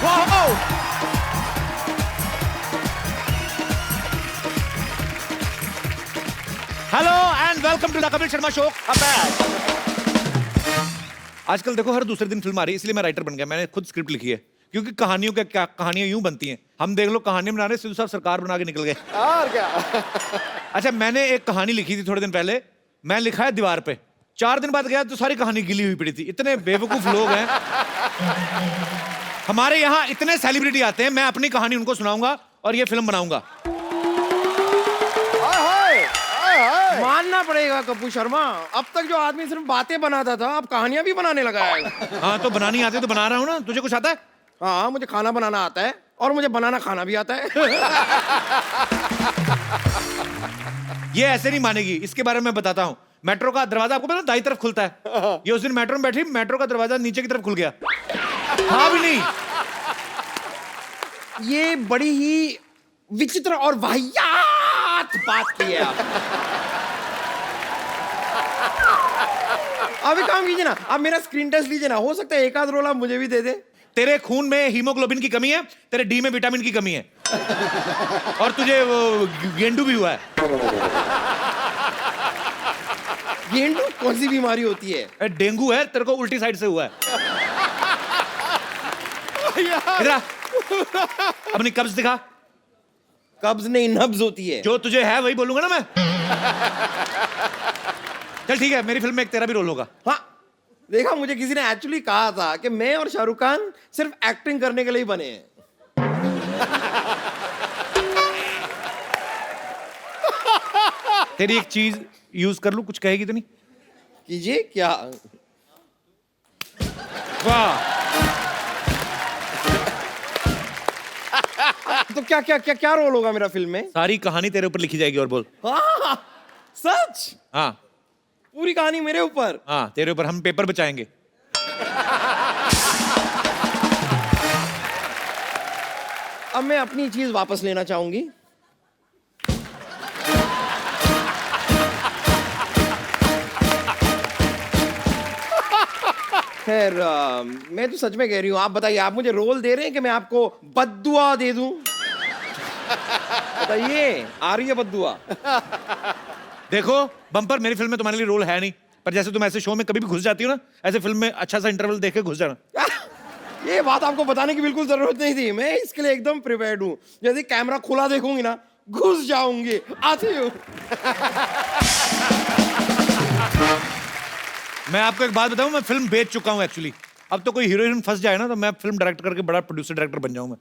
Hello and welcome to the Kapil Sharma show. आजकल देखो हर दूसरे दिन फिल्म आ रही है, इसलिए मैं राइटर बन गया। मैंने खुद स्क्रिप्ट लिखी है, क्योंकि कहानियां यूं बनती हैं। हम देख लो कहानियां बना रहे, सिद्धू साहब सरकार बना के निकल गए। और क्या? अच्छा, मैंने एक कहानी लिखी थी थोड़े दिन पहले, मैं लिखा है दीवार पे। 4 दिन बाद गया तो सारी कहानी गिली हुई पड़ी थी। इतने बेवकूफ लोग हैं हमारे यहाँ, इतने सेलिब्रिटी आते हैं। मैं अपनी कहानी उनको सुनाऊंगा और ये फिल्म बनाऊंगा। मानना पड़ेगा कपूर शर्मा, अब तक जो आदमी सिर्फ बातें बनाता था अब कहानियां भी बनाने लगा है। हाँ तो बनानी आती है तो बना रहा हूँ ना। तुझे कुछ आता है? हाँ, मुझे खाना बनाना आता है और मुझे बनाना खाना भी आता है। ये ऐसे नहीं मानेगी, इसके बारे में बताता हूँ। मेट्रो का दरवाजा आपको पता है दाईं तरफ खुलता है। ये उस दिन मेट्रो में बैठी, मेट्रो का दरवाजा नीचे की तरफ खुल गया। हाँ भी नहीं। ये बड़ी ही विचित्र और वाहियात बात की है आप। आप एक काम कीजिए ना, आप मेरा स्क्रीन टेस्ट लीजिए ना, हो सकता है एक आध रोल आप मुझे भी दे दे। तेरे खून में हीमोग्लोबिन की कमी है, तेरे डी में विटामिन की कमी है, और तुझे वो गेंडू भी हुआ है। गेंडू कौन सी बीमारी होती है? डेंगू है, तेरे को उल्टी साइड से हुआ है। इधर आ, अपनी कब्ज दिखा। कब्ज नहीं, नब्ज होती है। जो तुझे है वही बोलूंगा ना मैं। चल ठीक है, मेरी फिल्म में एक तेरा भी रोल होगा। हाँ, देखा, मुझे किसी ने एक्चुअली कहा था कि मैं और शाहरुख खान सिर्फ एक्टिंग करने के लिए ही बने हैं। तेरी एक चीज यूज कर लूं, कुछ कहेगी तो नहीं? कीजिए। क्या? वाह। तो क्या क्या क्या क्या रोल होगा मेरा फिल्म में? सारी कहानी तेरे ऊपर लिखी जाएगी। और बोल। हाँ, सच? हाँ पूरी कहानी मेरे ऊपर? हाँ, तेरे ऊपर। हम पेपर बचाएंगे। अब मैं अपनी चीज वापस लेना चाहूंगी। खैर, मैं तो सच में कह रही हूँ। आप बताइए, आप मुझे रोल दे रहे हैं कि मैं आपको बद्दुआ दे दूं? बताइए, आ रही है बद्दुआ? देखो बम्पर, मेरी फिल्म में तुम्हारे लिए रोल है नहीं, पर जैसे तुम ऐसे शो में कभी भी घुस जाती हो ना, ऐसे फिल्म में अच्छा सा इंटरवल देख के घुस जाना। ये बात आपको बताने की बिल्कुल जरूरत नहीं थी, मैं इसके लिए एकदम प्रिपेयर्ड हूँ। यदि कैमरा खुला देखूंगी ना, घुस जाऊंगी। आती हूँ। मैं आपको एक बात बताऊं, मैं फिल्म बेच चुका हूं एक्चुअली। अब तो कोई हीरोइन फंस जाए ना तो मैं फिल्म डायरेक्ट करके बड़ा प्रोड्यूसर डायरेक्टर बन जाऊं मैं।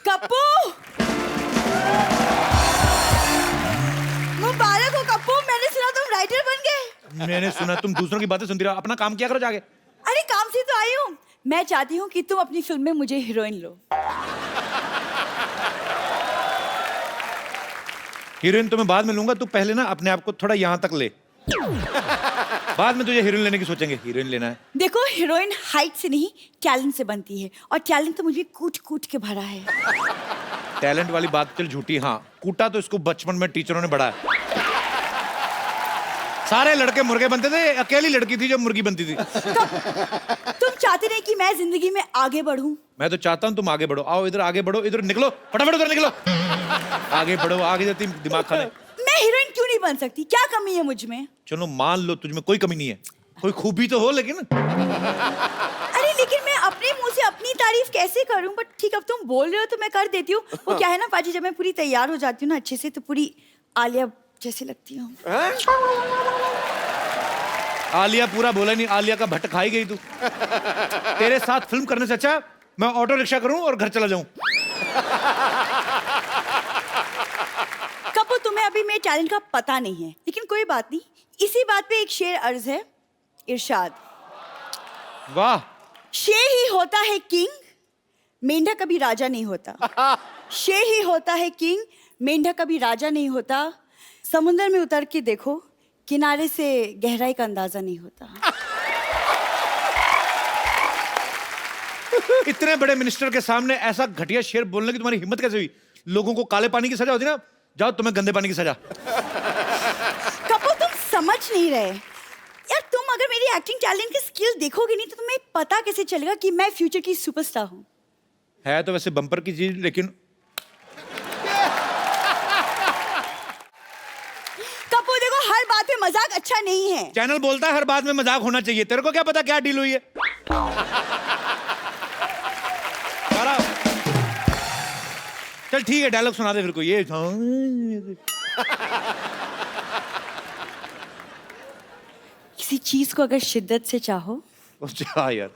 कप्पू, मुबारक हो कप्पू, मैंने सुना तुम राइटर बन गए। मैंने सुना तुम दूसरों की बातें सुनती रहो, अपना काम किया करो जाके। अरे काम से तो आई हूँ। मैं चाहती हूँ कि तुम अपनी फिल्म में मुझे हीरोइन लो। हीरोइन तो मैं बाद में लूंगा, तू पहले ना अपने आप को थोड़ा यहाँ तक ले, बाद में तुझे हीरोइन लेने की सोचेंगे। हीरोइन लेना है? देखो, हीरोइन हाइट से नहीं टैलेंट से बनती है, और टैलेंट तो मुझे कूट कूट के भरा है। टैलेंट वाली बात चल झूठी। हाँ, कूटा तो इसको बचपन में टीचरों ने बढ़ाया। सारे लड़के मुर्गे बनते थे, अकेली लड़की थी जो मुर्गी बनती थी। तुम चाहते नहीं कि मैं जिंदगी में आगे बढ़ूं? मैं तो चाहता हूँ तुम आगे बढ़ो। आओ इधर, आगे बढ़ो, इधर निकलो, फटाफट उधर निकलो। आगे बढ़ो, आगे जाती दिमाग खाने। मैं हीरोइन क्यों नहीं बन सकती? क्या कमी है मुझ में? चलो मान लो तुझ में कोई कमी नहीं है, कोई खूबी तो हो लेकिन। अरे लेकिन मैं अपने मुंह से अपनी तारीफ कैसे करूं? बट ठीक, अब तुम बोल रहे हो तो मैं कर देती हूँ। वो क्या है ना पाजी, जब मैं पूरी तैयार हो जाती हूँ ना अच्छे से, तो पूरी आलिया जैसे लगती हूँ। आलिया पूरा बोला नहीं, आलिया का भट्ट खाई गई तू। तेरे साथ फिल्म करने से अच्छा मैं ऑटो रिक्शा करूं और घर चला जाऊं। कपूर, तुम्हें अभी मेरे टैलेंट का पता नहीं है, लेकिन कोई बात नहीं। इसी बात पे एक शेर अर्ज है, इरशाद। वाह। शेर ही होता है किंग, मेंढक कभी राजा नहीं होता। शेर ही होता है किंग, मेंढक कभी राजा नहीं होता। समुद्र में उतर के देखो, किनारे से गहराई का अंदाजा नहीं होता। इतने बड़े मिनिस्टर के सामने ऐसा घटिया शेर बोलने की तुम्हारी हिम्मत कैसे हुई? लोगों को काले पानी की सजा होती ना, जाओ तुम्हें गंदे पानी की सजा। कपूर, तुम समझ नहीं रहे यार। तुम अगर मेरी एक्टिंग टैलेंट की स्किल देखोगे नहीं तो तुम्हें पता कैसे चलेगा कि मैं फ्यूचर की सुपरस्टार हूँ? है तो वैसे बम्पर की चीज, लेकिन कपूर देखो, हर बात में मजाक अच्छा नहीं है। चैनल बोलता है हर बात में मजाक होना चाहिए। तेरे को क्या पता क्या डील हुई है? सारा चल ठीक है, डायलॉग सुना दे फिर कोई। ये किसी चीज को अगर शिद्दत से चाहो, अच्छा यार,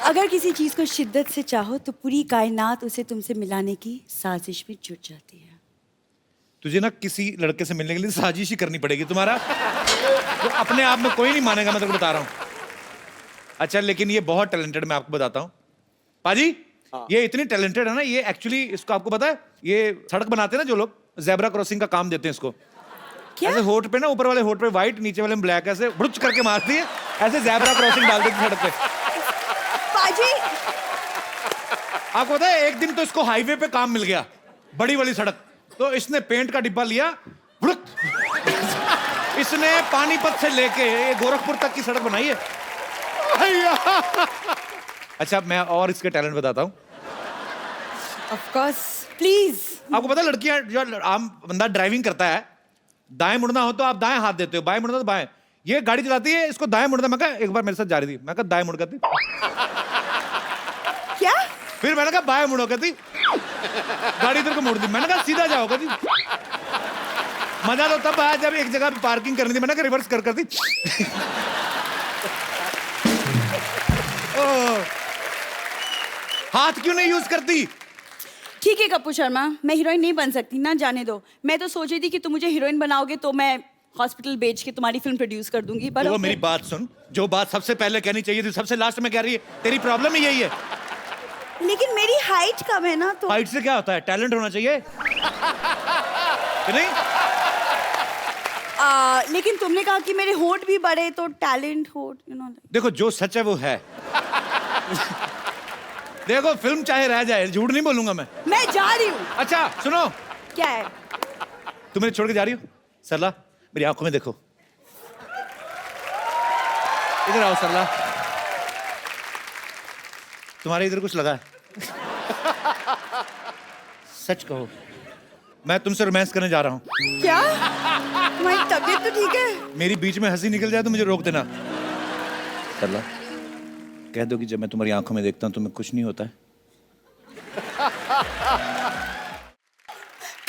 अगर किसी चीज को शिद्दत से चाहो तो पूरी कायनात उसे तुमसे मिलाने की साजिश में जुट जाती है। तुझे ना किसी लड़के से मिलने के लिए साजिश ही करनी पड़ेगी। तुम्हारा तो अपने आप में कोई नहीं मानेगा, मैं तेरे को बता रहा हूँ। अच्छा, लेकिन ये बहुत टैलेंटेड, मैं आपको बताता हूँ पाजी। ये इतनी टैलेंटेड है ना, ये एक्चुअली, इसको आपको पता है, ये सड़क बनाते हैं ना जो लोग, जेब्रा क्रॉसिंग का काम देते हैं इसको। क्या? ऐसे होठ पे ना, ऊपर वाले होठ पे व्हाइट, नीचे वाले में ब्लैक, ऐसे बुड़च करके मारती है, ऐसे जेब्रा क्रॉसिंग डाल देती है सड़क पे। पाजी, आपको पता है, एक दिन तो इसको हाईवे पे काम मिल गया, बड़ी वाली सड़क, तो इसने पेंट का डिब्बा लिया, बुड़क, इसने पानीपत से लेके ये गोरखपुर तक की सड़क बनाई है। अच्छा, मैं और इसके टैलेंट बताता हूँ। Of course, please. आपको पता है, लड़कियां, जो आम बंदा ड्राइविंग करता है, दाएं मुड़ना हो तो आप दाएं हाथ देते हो, बाएं मुड़ना तो बाएं। ये गाड़ी चलाती है, इसको दाएं मुड़ना। मैं कहा, एक बार मेरे साथ जा रही थी, मैं कहा दाएं मुड़ करती, क्या? फिर मैंने कहा बाएं मुड़ो कहती, गाड़ी इधर को मोड़ दी। मैंने कहा सीधा जाओ कहती। मजा तो तब आया जब एक जगह पे पार्किंग करनी थी, मैंने कहा रिवर्स कर दी। हाथ क्यों नहीं यूज करती? ठीक है कपूर शर्मा, मैं हीरोइन नहीं बन सकती ना, जाने दो। मैं तो सोच रही थी कि तुम मुझे हीरोइन बनाओगे तो मैं हॉस्पिटल बेच के तुम्हारी फिल्म प्रोड्यूस कर दूंगी, पर तो मेरी बात सुन, जो बात सबसे पहले कहनी चाहिए थी सबसे लास्ट में कह रही है। तेरी प्रॉब्लम ही यही है। लेकिन मेरी हाइट कम है ना, तो हाइट से क्या होता है? टैलेंट होना चाहिए कि नहीं? लेकिन तुमने कहा कि मेरे होठ भी बड़े, तो टैलेंट होठ, देखो, जो सच है वो है। देखो, फिल्म चाहे रह जाए, झूठ नहीं बोलूंगा मैं। मैं जा रही हूँ। अच्छा सुनो, क्या है? तुम मेरे छोड़ के जा रही हो? सरला, मेरी आंखों में देखो, इधर आओ सरला, तुम्हारे इधर कुछ लगा है? सच कहो, मैं तुमसे रोमांस करने जा रहा हूँ। क्या? तुम्हारी तबीयत तो ठीक है? मेरी बीच में हंसी निकल जाए तो मुझे रोक देना। सरला, कह दो कि जब मैं तुम्हारी आंखों में देखता हूँ तुम्हें कुछ नहीं होता है।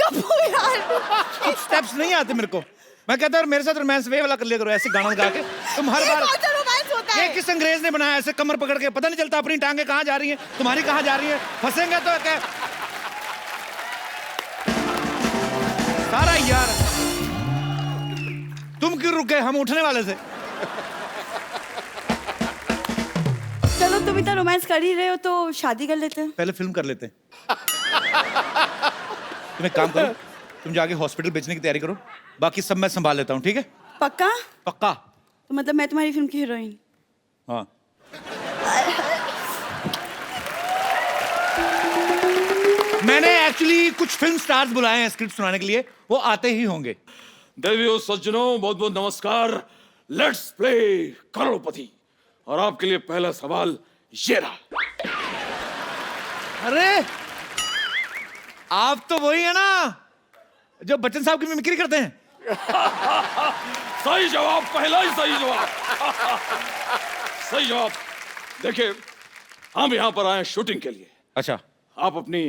कपूर यार, कुछ स्टेप्स नहीं आते मेरे को। मैं कहता हूँ मेरे साथ रोमांस वे वाला कर लिया करो, ऐसे गाना गा के। तुम हर ये बार, कौन सा रोमांस होता ये है? किस अंग्रेज ने बनाया ऐसे कमर पकड़ के? पता नहीं चलता अपनी टांगे कहाँ जा रही हैं, तुम्हारी कहाँ जा रही है। फंसेंगे तो क्या सारा यार। तुम क्यों रुके? हम उठने वाले थे। चलो, तुम इतना रोमांस कर ही रहे हो तो शादी कर लेते हैं। पहले फिल्म कर लेते हैं। तुम एक काम करो, तुम जाके हॉस्पिटल बेचने की तैयारी करो, बाकी सब मैं संभाल लेता हूँ, ठीक है? पक्का? पक्का। तो मतलब मैं तुम्हारी फिल्म की हीरोइन? हाँ। मैंने एक्चुअली कुछ फिल्म स्टार्स बुलाए हैं स्क्रिप्ट सुनाने के लिए, वो आते ही होंगे। देवियों सज्जनों, बहुत बहुत नमस्कार। लेट्स प्ले करोड़पति। और आपके लिए पहला सवाल ये रहा। अरे, आप तो वही है ना जो बच्चन साहब की मिमिक्री करते हैं? सही जवाब, पहला ही सही जवाब। सही जवाब। देखिए, हम यहाँ पर आए शूटिंग के लिए। अच्छा, आप अपनी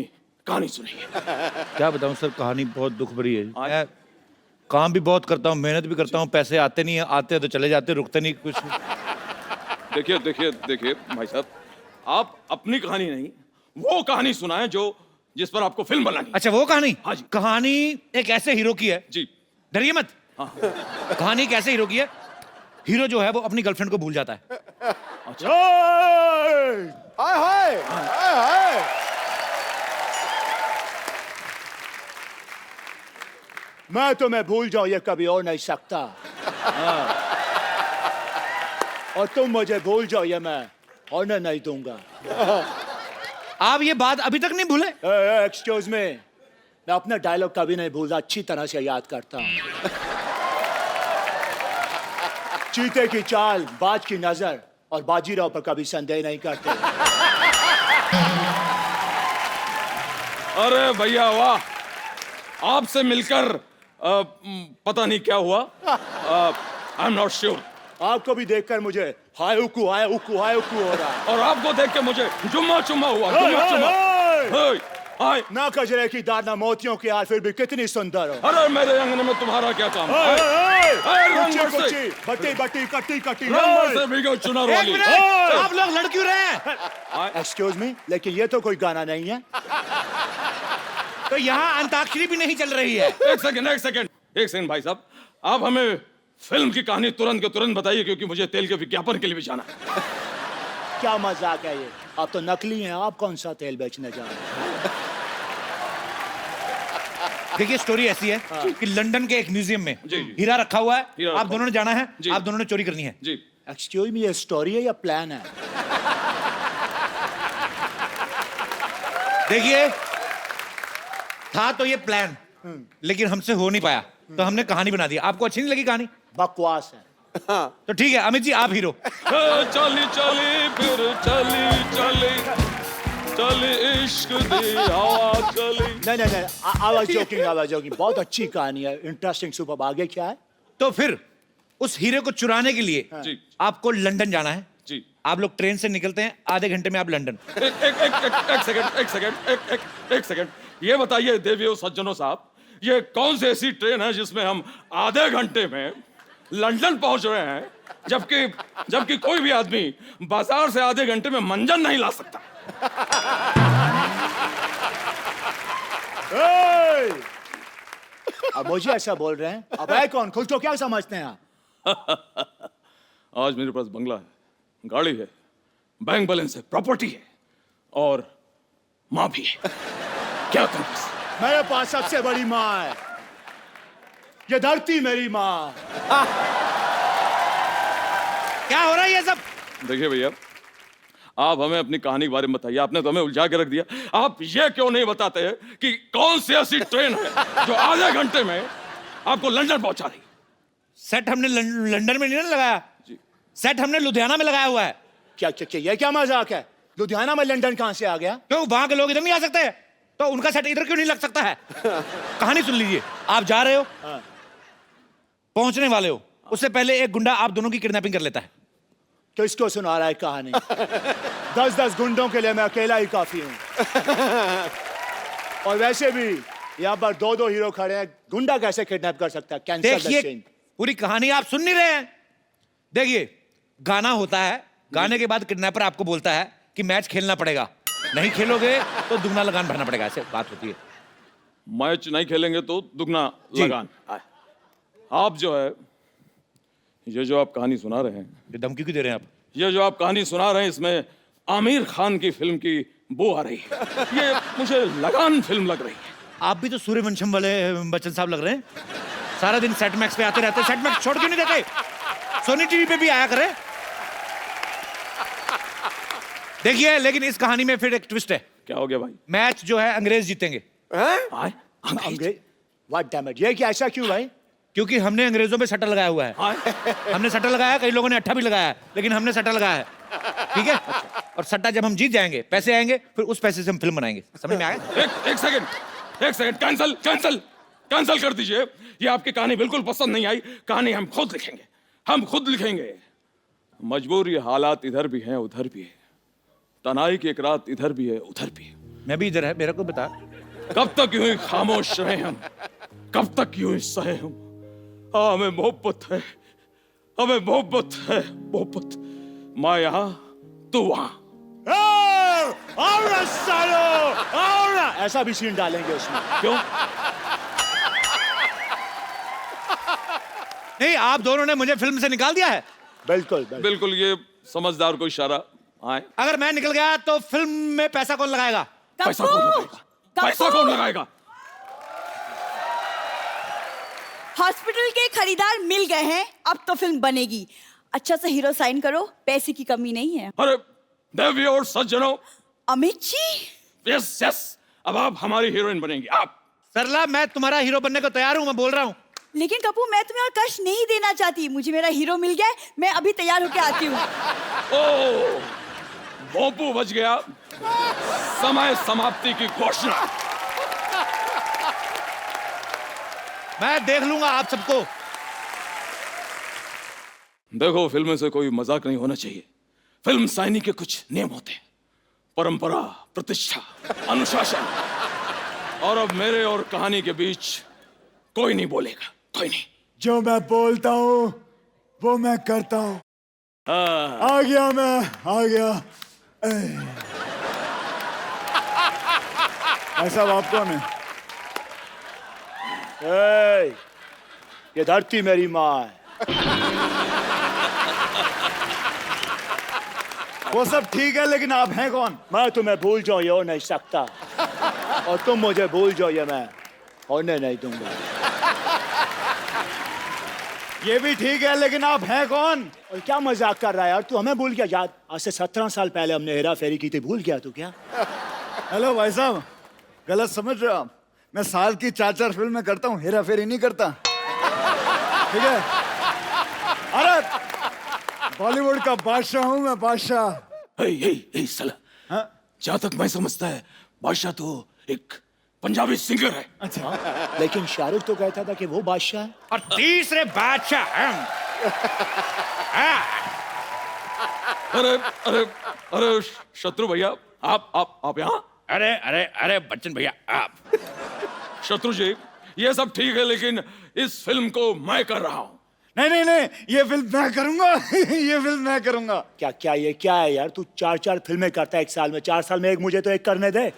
कहानी सुनिए। क्या बताऊं सर, कहानी बहुत दुख भरी है। मैं काम भी बहुत करता हूँ, मेहनत भी करता हूँ, पैसे आते नहीं है, आते हैं तो चले जाते, रुकते नहीं कुछ। देखिए देखिए देखिए भाई साहब, आप अपनी कहानी नहीं, वो कहानी सुनाएं जो जिस पर आपको फिल्म बनानी है। अच्छा, वो कहानी? हाँ जी। कहानी एक ऐसे हीरो की है, जी। डरिए मत। हाँ। कहानी एक ऐसे हीरो की है, हीरो जो है वो अपनी गर्लफ्रेंड को भूल जाता है। हाय हाय हाय हाय। मैं तुम्हें भूल जाऊं ये कभी हो नहीं सकता। और तुम मुझे भूल जाओ ये मैं होने नहीं दूंगा। आप ये बात अभी तक नहीं भूले? एक्सक्यूज मी, मैं अपने डायलॉग कभी नहीं भूलता, अच्छी तरह से याद करता हूं। चीते की चाल, बाज की नजर और बाजीराव पर कभी संदेह नहीं करते। अरे भैया वाह, आपसे मिलकर पता नहीं क्या हुआ। I am not sure. आपको भी देखकर मुझे हाय उकू हो रहा है। और आपको देख के मुझे जुम्मा चुम्मा हुआ, जुम्मा चुम्मा। हाय हाय, ना कजरे की दाना मोतियों की हार, फिर भी कितनी सुंदर हो। अरे मेरे अंगने में तुम्हारा क्या काम? बट्टी बट्टी कट्टी कट्टी से भीगो चुनार एक वाली। मिनट, आप लोग लड़ क्यों रहे हैं? एक्सक्यूज मी, लेकिन ये तो कोई गाना नहीं है। तो यहाँ अंताक्षरी भी नहीं चल रही है। एक सेकंड भाई साहब, आप हमें फिल्म की कहानी तुरंत के तुरंत बताइए, क्योंकि मुझे तेल के विज्ञापन के लिए भी जाना है। क्या मजाक है ये? आप तो नकली हैं, आप कौन सा तेल बेचने जा रहे हैं? देखिए स्टोरी ऐसी है कि लंदन के एक म्यूजियम में जी, जी। हीरा रखा हुआ है। हीरा रखा आप दोनों ने जाना है, जी। आप दोनों ने चोरी करनी है। जी, एक्सक्यूज मी, ये स्टोरी है या प्लान है? देखिए, था तो ये प्लान, लेकिन हमसे हो नहीं पाया, तो हमने कहानी बना दी। आपको अच्छी नहीं लगी कहानी? बकवास है। तो ठीक है अमित जी, आप हीरो। चली चली फिर चली इश्क दी हवा चली। नहीं, आवाज जोकिंग। बहुत अच्छी कहानी है, इंटरेस्टिंग, सुपर। आगे क्या है? तो फिर उस हीरे को चुराने के लिए जी। आपको लंदन जाना है। जी, आप लोग ट्रेन से निकलते हैं, आधे घंटे में आप लंदन। एक सेकंड, ये बताइए देवियों सज्जनों साहब, ये कौन सी ऐसी ट्रेन है जिसमें हम आधे घंटे में लंदन पहुंच रहे हैं, जबकि कोई भी आदमी बाजार से आधे घंटे में मंजन नहीं ला सकता? अब मुझे ऐसा बोल रहे हैं, अब है कौन? खुद को क्या समझते हैं आप? आज मेरे पास बंगला है, गाड़ी है, बैंक बैलेंस है, प्रॉपर्टी है, और माँ भी है। क्या करूं? मेरे पास सबसे बड़ी माँ है, ये धरती मेरी माँ। क्या हो रहा है ये सब? देखिए भैया, आप हमें अपनी कहानी के बारे में बताइए। आपने तो हमें उलझा के रख दिया। आप ये क्यों नहीं बताते कि कौन सी ऐसी ट्रेन है जो आधे घंटे में आपको लंदन पहुंचा रही? सेट हमने लंदन में नहीं ना लगाया, सेट हमने लुधियाना में लगाया हुआ है। क्या ये क्या मजाक है? लुधियाना में लंदन कहां से आ गया? क्यों वहां के लोग इधर नहीं आ सकते? तो उनका सेट इधर क्यों नहीं लग सकता है? कहानी सुन लीजिए। आप जा रहे हो, पहुंचने वाले हो, उससे पहले एक गुंडा आप दोनों की किडनैपिंग कर लेता है। तो इसको सुना रहा है कहानी? 10 गुंडों के लिए मैं अकेला ही काफी हूं। और वैसे भी यहाँ पर 2 हीरो खड़े हैं, गुंडा कैसे किडनैप कर सकता है? कैंसल द देखिए सीन। पूरी कहानी आप सुन नहीं रहे हैं। देखिए, गाना होता है, गाने के बाद किडनैपर आपको बोलता है कि मैच खेलना पड़ेगा, नहीं खेलोगे तो दुगना लगान भरना पड़ेगा। ऐसे बात होती है। मैच नहीं खेलेंगे तो दुगना जी। लगान। आप जो है, ये जो आप कहानी सुना रहे हैं, ये धमकी क्यों दे रहे हैं आप? ये जो आप कहानी सुना रहे हैं, इसमें आमिर खान की फिल्म की बू आ रही है। ये मुझे लगान फिल्म लग रही है। आप भी तो सूर्यवंशम वाले बच्चन साहब लग रहे हैं। सारा दिन सेट मैक्स पे आते रहते। सेट मैक्स छोड़ क्यों नहीं देते? सोनी टीवी पे भी आया करे। देखिए, लेकिन इस कहानी में फिर एक ट्विस्ट है। क्या हो गया भाई? मैच जो है अंग्रेज जीतेंगे, आए? अंग्रेज? व्हाट डैम इट, ये क्या, ऐसा क्यों भाई? क्योंकि हमने अंग्रेजों पे सट्टा लगाया हुआ है। हमने सट्टा लगाया, कई लोगों ने अट्ठा भी लगाया है, लेकिन हमने सट्टा लगाया है। ठीक है? और सट्टा जब हम जीत जाएंगे, पैसे आएंगे, फिर उस पैसे से हम फिल्म बनाएंगे। समझ में आया? एक सेकंड, कैंसल कर दीजिए। ये आपकी कहानी बिल्कुल पसंद नहीं आई। कहानी हम खुद लिखेंगे। मजबूरी हालात इधर भी हैं उधर भी है, तनाई की एक रात इधर भी है उधर भी है। मैं भी इधर है, मेरा को बता। कब तक यूं ही खामोश रहे हम, कब तक यूं ही सहे हम? हमें मोहब्बत है, मोहब्बत। मैं यहाँ, तू वहां। ऐसा भी सीन डालेंगे उसमें? क्यों? नहीं, आप दोनों ने मुझे फिल्म से निकाल दिया है। बिल्कुल, ये समझदार को इशारा। आए? अगर मैं निकल गया तो फिल्म में पैसा कौन लगाएगा? पैसा कौन लगाएगा? हॉस्पिटल के खरीदार मिल गए हैं, अब तो फिल्म बनेगी। अच्छा सा हीरो साइन करो, पैसे की कमी नहीं है। अरे देवी और सज्जनों, अमित जी, यस, अब आप हमारी हीरोइन बनेंगी। आप। सरला, मैं तुम्हारा हीरो बनने को तैयार हूं, मैं बोल रहा हूं। लेकिन कपूर, मैं तुम्हें और कष्ट नहीं देना चाहती। मुझे मेरा हीरो मिल गया है, मैं अभी तैयार होके आती हूँ। ओ, भोंपू बज गया, समय समाप्ति की घोषणा। मैं देख लूंगा आप सबको। देखो, फिल्म से कोई मजाक नहीं होना चाहिए। फिल्म साइनी के कुछ नियम होते हैं, परंपरा, प्रतिष्ठा, अनुशासन। और अब मेरे और कहानी के बीच कोई नहीं बोलेगा, कोई नहीं। जो मैं बोलता हूँ वो मैं करता हूँ। आ गया मैं, आ गया। ऐसा आप कौन है? ये धरती मेरी माँ है। वो सब ठीक है, लेकिन आप हैं कौन? मैं तुम्हें भूल जाऊं ये हो नहीं सकता, और तुम मुझे भूल जाओ ये मैं होने नहीं दूंगा। ये भी ठीक है, लेकिन आप हैं कौन? और क्या मजाक कर रहा है यार तू? हमें भूल गया? याद आज से 17 साल पहले हमने हेरा फेरी की थी, भूल गया तू क्या? हेलो भाई साहब, गलत समझ रहे हो आप। मैं साल की 4-4 फिल्में करता हूँ, हेरा फेरी नहीं करता, ठीक है? अरे बॉलीवुड का बादशाह हूँ मैं, बादशाह। साला, हाँ? जहां तक मैं समझता है बादशाह तो एक पंजाबी सिंगर है। अच्छा, लेकिन शाहरुख तो कहता था कि वो बादशाह है। और तीसरे बादशाह हम। हाँ। अरे अरे अरे शत्रु भैया, आप यहाँ? अरे अरे अरे बच्चन भैया आप। शत्रु जी, ये सब ठीक है, लेकिन इस फिल्म को मैं कर रहा हूँ। नहीं नहीं नहीं, ये फिल्म मैं करूंगा। ये फिल्म मैं करूंगा। क्या क्या ये क्या है यार? तू 4-4 फिल्में करता है एक साल में, 4 साल में एक, मुझे तो एक करने दे।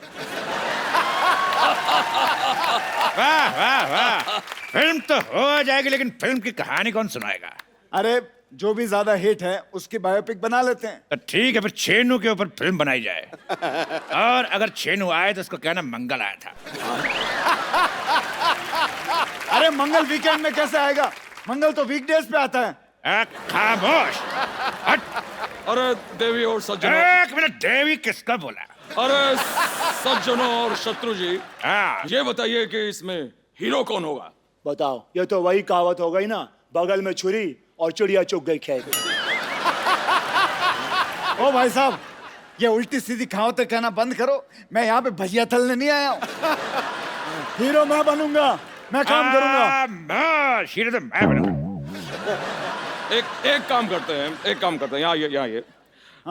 वाह वाह वाह, फिल्म तो हो जाएगी, लेकिन फिल्म की कहानी कौन सुनाएगा? अरे जो भी ज्यादा हिट है उसकी बायोपिक बना लेते हैं। तो ठीक है, फिर छेनू के ऊपर फिल्म बनाई जाए। और अगर छेनू आए तो उसको कहना मंगल आया था। अरे मंगल वीकेंड में कैसे आएगा? मंगल तो वीकडेज पे आता है। खामोश। हट। अरे देवी और सज्जनों, एक मिनट, देवी किसका बोला? अरे सज्जनों और शत्रु जी, हाँ। ये बताइए कि इसमें हीरो कौन होगा? बताओ, ये तो वही कहावत हो गई ना, बगल में छुरी और चिड़िया चुग गई खेत। ओ भाई साहब, ये उल्टी सीधी कहावतें कहना बंद करो। मैं यहाँ पे भजिया तलने नहीं आया हूँ। हीरो मैं बनूंगा, मैं काम करूंगा। हीरो तो मैं बनूंगा। एक काम करते हैं, यहाँ ये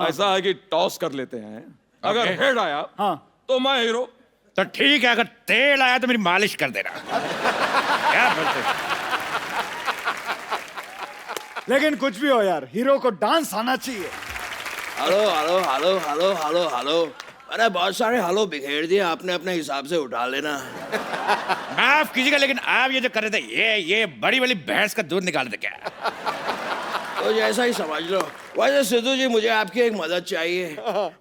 ऐसा है कि टॉस कर लेते हैं। अगर हेड आया हाँ तो मैं हीरो। तो ठीक है, अगर तेल आया तो मेरी मालिश कर देना। क्या बोलते? लेकिन कुछ भी हो यार, हीरो को डांस आना चाहिए। Hello hello hello hello hello hello. अरे बहुत सारे हेलो बिखेर दिए आपने, अपने हिसाब से उठा लेना। माफ कीजिएगा, लेकिन आप ये जो कर रहे थे, ये बड़ी वाली भैंस का दूध निकाल दे क्या? तो जैसा ही समझ लो। वैसे सिद्धू जी, मुझे आपकी एक मदद चाहिए।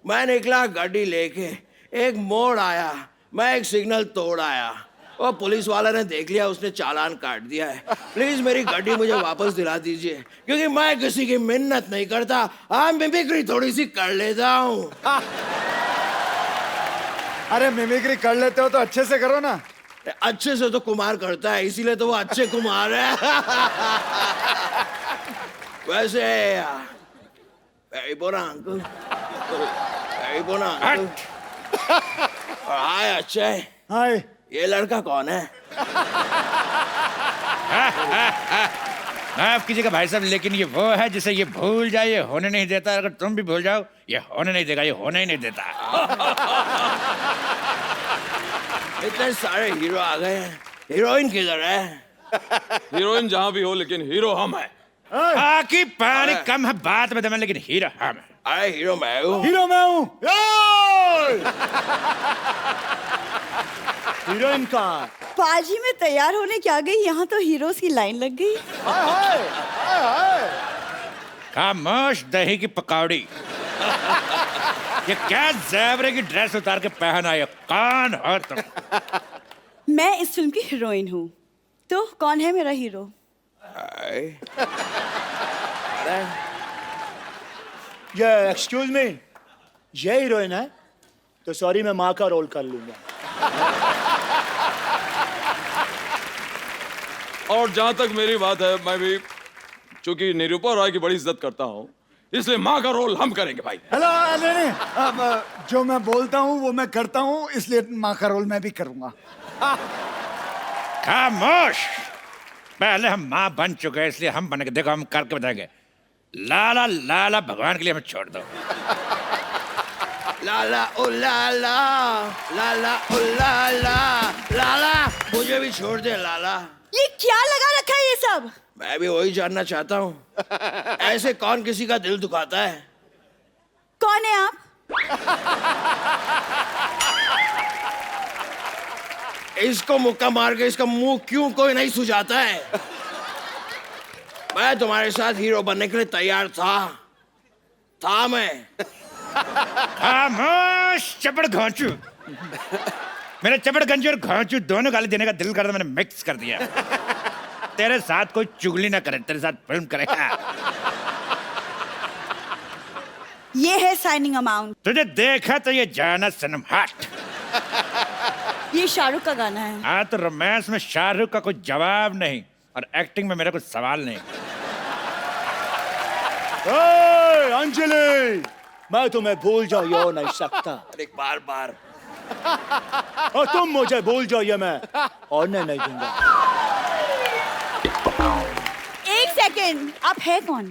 मैं निकला गाड़ी लेके, एक मोड़ आया, मैं एक सिग्नल तोड़ आया, वो पुलिस वाला ने देख लिया, उसने चालान काट दिया है। प्लीज मेरी गाड़ी मुझे वापस दिला दीजिए, क्योंकि मैं किसी की मिन्नत नहीं करता, हाँ मिमिक्री थोड़ी सी कर लेता हूँ। अरे मिमिक्री कर लेते हो तो अच्छे से करो ना। अच्छे से तो कुमार करता है, इसीलिए तो वो अच्छे कुमार है। वैसे very bona uncle, very bona uncle। और हाय अक्षय, हाय। ये लड़का कौन है? माफ कीजिएगा भाई साहब, लेकिन ये वो है जिसे ये भूल जाए ये होने नहीं देता। अगर तुम भी भूल जाओ ये होने नहीं देगा, ये होने ही नहीं देता। इतने सारे हीरो आ गए हैं, हीरोइन किधर है? हीरोइन जहां भी हो, लेकिन हीरो हम हैं। बाकी पानी कम है बात में दम है, लेकिन हीरो हम है। अरे हीरो मैं हूँ। हीरो मैं हूँ। हीरोइन कहाँ? पाजी में तैयार होने क्या गई, यहाँ तो हीरोज की लाइन लग गई। खामोश दही की पकौड़ी। ये क्या ज़ेबरे की ड्रेस उतार के पहन आए, कौन हो तुम? मैं इस फिल्म की हीरोइन हूँ, तो कौन है मेरा हीरो? ये एक्सक्यूज मी, ये हीरोइन है? तो सॉरी, मैं माँ का रोल कर लूंगा। और जहां तक मेरी बात है, मैं भी चूंकि निरूपा रॉय की बड़ी इज्जत करता हूं, इसलिए माँ का रोल हम करेंगे भाई। हेलो, नहीं नहीं, अब जो मैं बोलता हूँ वो मैं करता हूँ, इसलिए माँ का रोल मैं भी करूँगा। खामोश। पहले हम माँ बन चुके हैं, इसलिए हम बनेंगे। देखो हम करके बताएंगे। लाला लाला भगवान के लिए हमें छोड़ दो। लाला ओ लाला, लाला ओ लाला, लाला मुझे भी छोड़ दे लाला। ये क्या लगा रखा है ये सब? मैं भी वही जानना चाहता हूँ, ऐसे कौन किसी का दिल दुखाता है? कौन है आप? इसको मुक्का मार के इसका मुंह क्यों कोई नहीं सुझाता है? मैं तुम्हारे साथ हीरो बनने के लिए तैयार था मैं। खामोश चपड़ घोंचू। मेरे चपड़ गंजी और घोंचू दोनों गाली देने का दिल करता, मैंने मिक्स कर दिया। तेरे साथ कोई चुगली ना करे, तेरे साथ फिल्म करेगा। ये है साइनिंग अमाउंट। तुझे देखा तो ये जाना सनम हट। ये शाहरुख का गाना है। हाँ तो रोमांस में शाहरुख का कोई जवाब नहीं और एक्टिंग में मेरा कोई सवाल नहीं। ओए, अंजलि, मैं तुम्हें भूल जाऊं ये हो नहीं सकता, अरे बार बार और तुम मुझे भूल जाओ ये मैं होने नहीं दूंगा। एक सेकेंड, आप है कौन?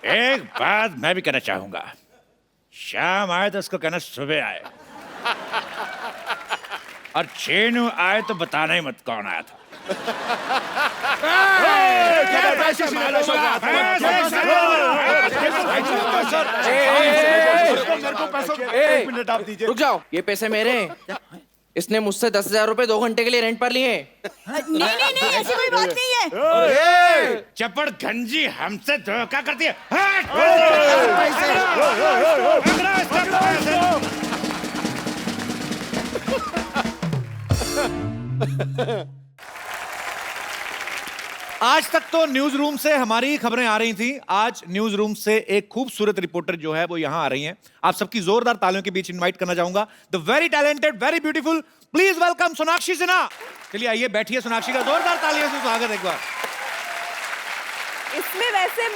एक बात मैं भी कहना चाहूंगा, शाम आए तो उसको कहना सुबह आए, और चेनू आए तो बताना ही मत कौन आया था। एक मिनट आप दीजिए। रुक जाओ, ये पैसे मेरे हैं। इसने मुझसे 10,000 रुपए 2 घंटे के लिए रेंट पर लिए। नहीं, ऐसी कोई बात नहीं है। चपड़ गंजी हमसे धोखा करती है। आज तक तो न्यूज रूम से हमारी खबरें आ रही थी। आज न्यूज रूम से एक खूबसूरत रिपोर्टर जो है वो यहां आ रही हैं। आप सबकी जोरदार तालियों के बीच इनवाइट करना चाहूंगा the very talented, very beautiful, please welcome Sonakshi Sinha. चलिए आइए बैठिए, सोनाक्षी का जोरदार तालियों से स्वागत एक बार। इसमें वैसे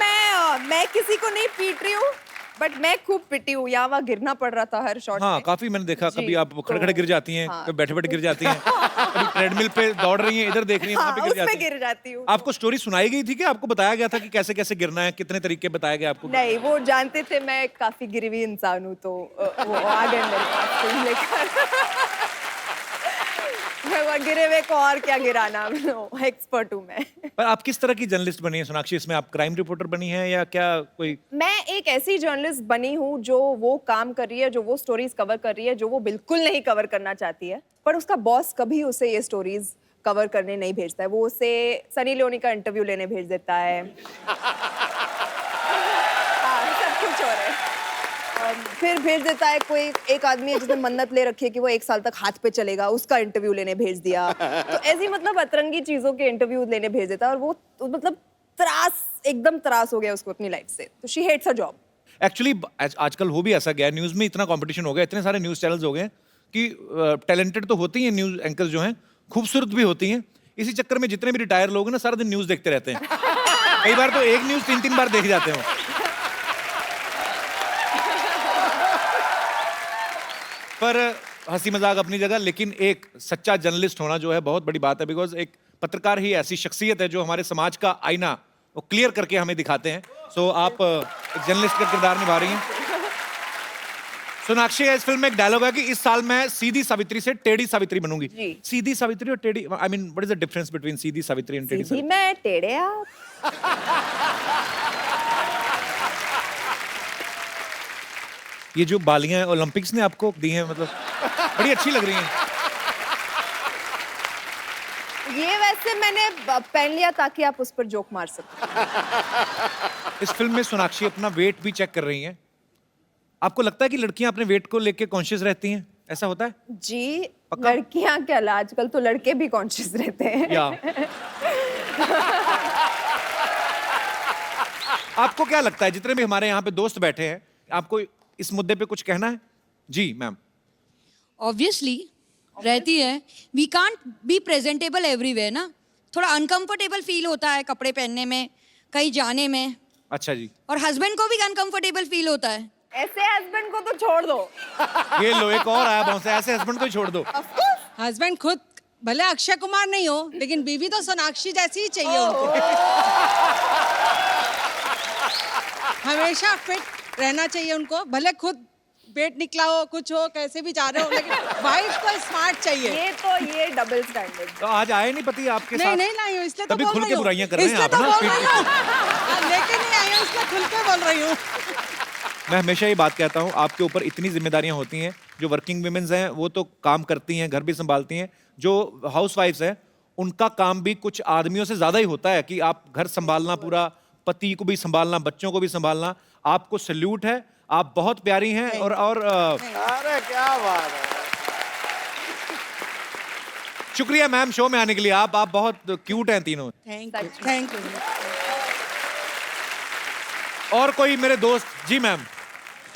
मैं किसी को नहीं पीट रही हूँ, बट मैं खूब पिटी हूँ। यहाँ वहाँ गिरना पड़ रहा था हर शॉट हाँ में। काफी मैंने देखा, जी, कभी आप खड़े खड़े गिर जाती हैं, हाँ। कभी बैठे बैठे गिर जाती हैं, कभी ट्रेडमिल पे दौड़ रही हैं, इधर देख रही हैं, वहां पे गिर उसमें जाती हैं। गिर जाती हूँ। आपको स्टोरी सुनाई गई थी कि आपको बताया गया था कि कैसे कैसे गिरना है, कितने तरीके बताए गए आपको? नहीं, वो जानते थे मैं काफी गिरी हुई इंसान हूँ, तो वो आ गए मेरे पास फिल्म लेकर। मैं वो गिरे हुए को और क्या गिराना, एक्सपर्ट हूँ मैं। पर आप किस तरह की जर्नलिस्ट बनी है सोनाक्षी? इसमें आप क्राइम रिपोर्टर बनी है या क्या कोई? मैं एक ऐसी जर्नलिस्ट बनी हूँ जो वो काम कर रही है, जो वो स्टोरीज कवर कर रही है जो वो बिल्कुल नहीं कवर करना चाहती है, पर उसका बॉस कभी उसे ये स्टोरीज कवर करने नहीं भेजता है। वो उसे सनी लियोनी का इंटरव्यू लेने भेज देता है। हाँ, सब कुछ हो रहा है। फिर भेज देता है कोई एक आदमी है जिसने मन्नत ले रखी है कि वो 1 साल तक हाथ पे चलेगा, उसका इंटरव्यू लेने भेज दिया। तो ऐसी मतलब अतरंगी चीजों के इंटरव्यू लेने भेज देता है, और वो तो मतलब एकदम त्रास हो गया उसको अपनी लाइफ से। तो she hates her job. Actually आजकल हो भी ऐसा गया, न्यूज में इतना कंपटीशन हो गया, इतने सारे न्यूज चैनल्स हो गए कि टैलेंटेड तो होती हैं न्यूज एंकर्स जो हैं, खूबसूरत भी होती हैं। इसी चक्कर में जितने भी रिटायर लोग हैं ना, सारा दिन न्यूज देखते रहते हैं। कई बार तो एक न्यूज 3-3 बार देख जाते हैं। पर हंसी मजाक अपनी जगह, लेकिन एक सच्चा जर्नलिस्ट होना जो है बहुत बड़ी बात है, बिकॉज एक पत्रकार ही ऐसी शख्सियत है जो हमारे समाज का आईना वो क्लियर करके हमें दिखाते हैं। सो आप एक जर्नलिस्ट का किरदार निभा रही हैं। सोनाक्षी, इस फिल्म में एक डायलॉग है कि इस साल मैं सीधी सावित्री से टेढ़ी सावित्री बनूंगी। जी। सीधी सावित्री और टेढ़ी, I mean what is the difference between Sidhi Savitri and टेढ़ी सीधी सावित्री? मैं, टेढ़े आप। ये जो बालियां ओलंपिक्स ने आपको दी हैं, मतलब बड़ी अच्छी लग रही हैं। ये वैसे मैंने पहन लिया ताकि आप उस पर जोक मार सको। इस फिल्म में सोनाक्षी अपना वेट भी चेक कर रही हैं। आपको लगता है कि लड़कियां अपने वेट को लेके कॉन्शियस रहती हैं? ऐसा होता है? जी, पक्का? लड़कियां क्या, आजकल तो लड़के भी कॉन्शियस रहते हैं। या आपको क्या लगता है, जितने भी हमारे यहाँ पे दोस्त बैठे हैं, आपको इस मुद्दे पे कुछ कहना है? जी मैम। ऑब्वियसली रहती है। We can't be presentable everywhere ना, थोड़ा अनकंफर्टेबल फील होता है कपड़े पहनने में। कहीं जाने में, अच्छा जी, और हस्बैंड को भी अनकंफर्टेबल फील होता है। ऐसे हस्बैंड को तो छोड़ दो। ये लो एक और आया बहुत से, ऐसे हस्बैंड को ही छोड़ दो। हस्बैंड खुद भले अक्षय कुमार नहीं हो, लेकिन बीवी तो सोनाक्षी जैसी ही चाहिए उनको। हमेशा फिट रहना चाहिए उनको, भले खुद पेट निकला हो, कुछ हो, कैसे भी जा रहे हो, लेकिन वाइफ को स्मार्ट चाहिए। ये डबल स्टैंडर्ड। तो आज आए नहीं पति आपके साथ? नहीं लाई हूँ, इसलिए तो तभी बोल खुल रही के हूँ। बुराइयां कर रहे हैं इसलिए आप तो ना, बोल पीठ रही हूँ। लेके नहीं आई हूँ, इसलिए खुल के बोल रही हूँ। मैं हमेशा ये बात कहता हूँ, आपके ऊपर इतनी जिम्मेदारियां होती हैं। जो वर्किंग वुमेन्स हैं वो तो काम करती हैं, घर भी संभालती हैं। जो हाउस वाइफ्स हैं उनका काम भी कुछ आदमियों से ज्यादा ही होता है कि आप घर संभालना, पूरा पति को भी संभालना, बच्चों को भी संभालना। आपको सैल्यूट है, आप बहुत प्यारी हैं। और अरे क्या बात है। शुक्रिया मैम शो में आने के लिए। आप बहुत क्यूट हैं तीनों। Thank you. और कोई मेरे दोस्त? जी मैम।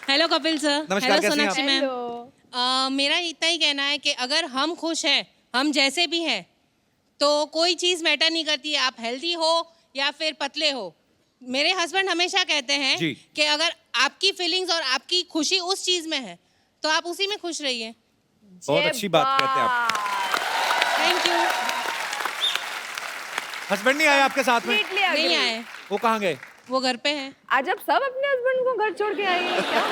Hello Kapil sir. नमस्कार, हेलो कैसी हैं सोनाक्षी मैम। मेरा इतना ही कहना है कि अगर हम खुश हैं, हम जैसे भी हैं, तो कोई चीज़ मैटर नहीं करती, आप हेल्दी हो या फिर पतले हो। मेरे हस्बैंड हमेशा कहते हैं जी। कि अगर आपकी फीलिंग्स और आपकी खुशी उस चीज़ में है तो आप उसी में खुश रहिए। बहुत अच्छी बात कहते हैं आप। Thank you. हस्बैंड नहीं आए आपके साथ में? नहीं आए, वो कहाँ गए? वो घर पे हैं। आज आप सब अपने हस्बैंड को घर छोड़ के आएंगे क्या?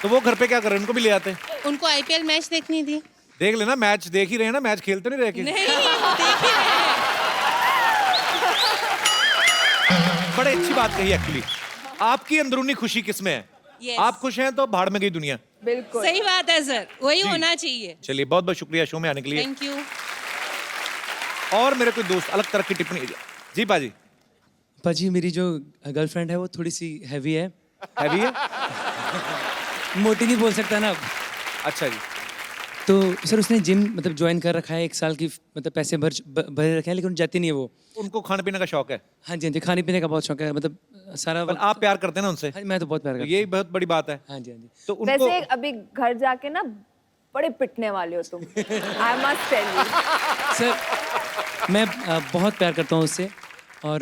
तो वो घर पे क्या कर रहे हैं? उनको भी ले आते। उनको आईपीएल मैच देखनी थी। देख लेना, मैच देख ही रहे हैं ना, मैच खेलते नहीं रहे कि? नहीं, वो देख ही रहे हैं। बड़े अच्छी बात कही एक्चुअली। आपकी अंदरूनी खुशी किसमें है? Yes. आप खुश हैं तो भाड़ में गई दुनिया। बिल्कुल सही बात है सर, वही जी। होना चाहिए। चलिए बहुत बहुत शुक्रिया शो में आने के लिए। Thank you. और मेरे कोई दोस्त अलग तरह की टिप्पणी? जी पाजी। पाजी मेरी जो गर्लफ्रेंड है वो थोड़ी सी हैवी है। हैवी है? मोटी नहीं बोल सकता ना अब। अच्छा जी। तो सर उसने जिम मतलब ज्वाइन कर रखा है, 1 साल की मतलब पैसे भरे रखे हैं, लेकिन जाती नहीं है वो। उनको खाने पीने का शौक है? हाँ जी, हाँ जी, खाने पीने का बहुत शौक है, मतलब सारा पर आप प्यार करते हैं ना उनसे? हाँ, मैं तो बहुत प्यार करता हूँ। यही बहुत बड़ी बात है। हाँ जी, हाँ जी। तो उनको वैसे अभी घर जाके ना बड़े पिटने वाले हो तुम। I must tell you. Sir मैं बहुत प्यार करता हूँ उससे, और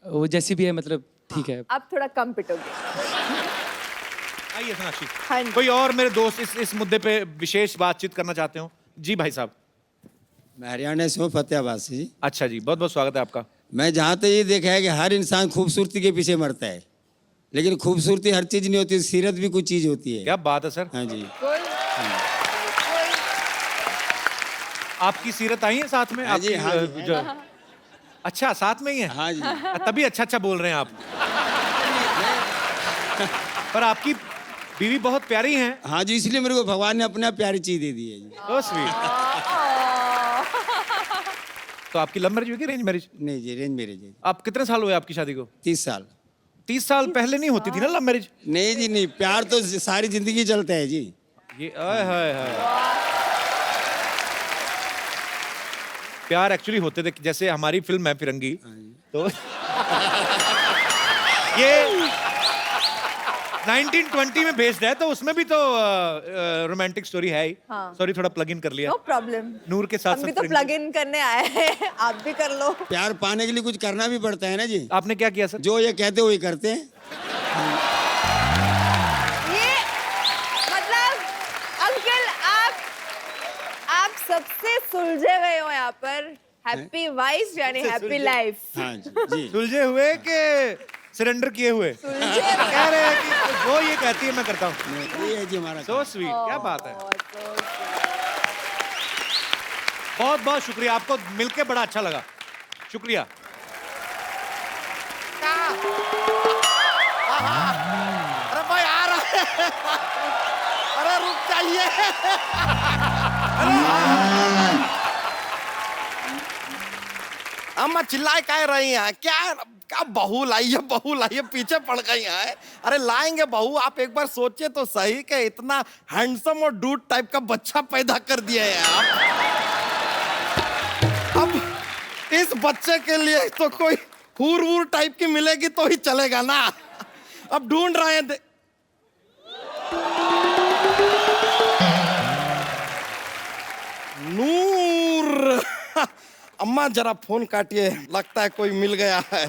वो जैसी भी है मतलब ठीक है। अब थोड़ा कम पिटोगे। आइए सोनाक्षी। हाँ जी। कोई और मेरे दोस्त इस मुद्दे पे विशेष बातचीत करना चाहते हो? जी भाई साहब। मैं हरियाणा से हूँ, फतेहाबाद से जी। अच्छा जी, बहुत बहुत स्वागत है आपका। मैं जहाँ तक ये देखा है कि हर इंसान खूबसूरती के पीछे मरता है, लेकिन खूबसूरती हर चीज नहीं होती, सीरत भी कुछ चीज होती है। क्या बात है सर। हाँ जी। आपकी सीरत आई है साथ में? हाँ जी, आपकी, हाँ जी। जो अच्छा साथ में ही है? हाँ जी। तभी अच्छा अच्छा बोल रहे हैं आप। पर आपकी बीवी बहुत प्यारी हैं। हाँ जी, इसलिए मेरे को भगवान ने अपना प्यारी चीज दे दी है जी। So sweet। तो आपकी लव मैरिज हुई कि अरेंज मैरिज? नहीं जी, अरेंज मैरिज है। आप कितने साल हुए आपकी शादी को? 30 साल। 30 साल पहले नहीं होती थी ना लव मैरिज? नहीं जी नहीं, प्यार तो सारी जिंदगी चलता है जी। ये आय हाय हाय। प्यार एक्चुअली होते थे, जैसे हमारी फिल्म है फिरंगी, तो ये 1920 में बेस्ड है, तो उसमें भी तो रोमांटिक स्टोरी है ही। हाँ। सॉरी थोड़ा प्लग इन कर लिया। No problem. नूर के साथ हम भी साथ तो फिरंगी। प्लग इन करने आए हैं, आप भी कर लो। प्यार पाने के लिए कुछ करना भी पड़ता है ना जी। आपने क्या किया सर? जो ये कहते वही करते हैं। ये मतलब अंकल आप सबसे सुलझे गए हो यहाँ पर। हैप्पी वाइफ यानी हैप्पी लाइफ। हाँ जी। सुलझे हुए के सरेंडर किए हुए? कह रहे हैं कि वो ये कहती है मैं करता हूँ। ये है जी हमारा। सो स्वीट, क्या बात है। बहुत बहुत शुक्रिया, आपको मिलके बड़ा अच्छा लगा। शुक्रिया। अरे भाई आ रहा है। अरे रुक जाइए। अम्मा चिल्लाए कह रही हैं क्या? क्या बहू लाइए पीछे पड़ गई हैं। अरे लाएंगे बहू, आप एक बार सोचिए तो सही कि इतना हैंडसम और डूड टाइप का बच्चा पैदा कर दिया है आप। अब इस बच्चे के लिए तो कोई हूर वूर टाइप की मिलेगी तो ही चलेगा ना। अब ढूंढ रहे हैं। नूर अम्मा जरा फोन काटिए, लगता है कोई मिल गया है।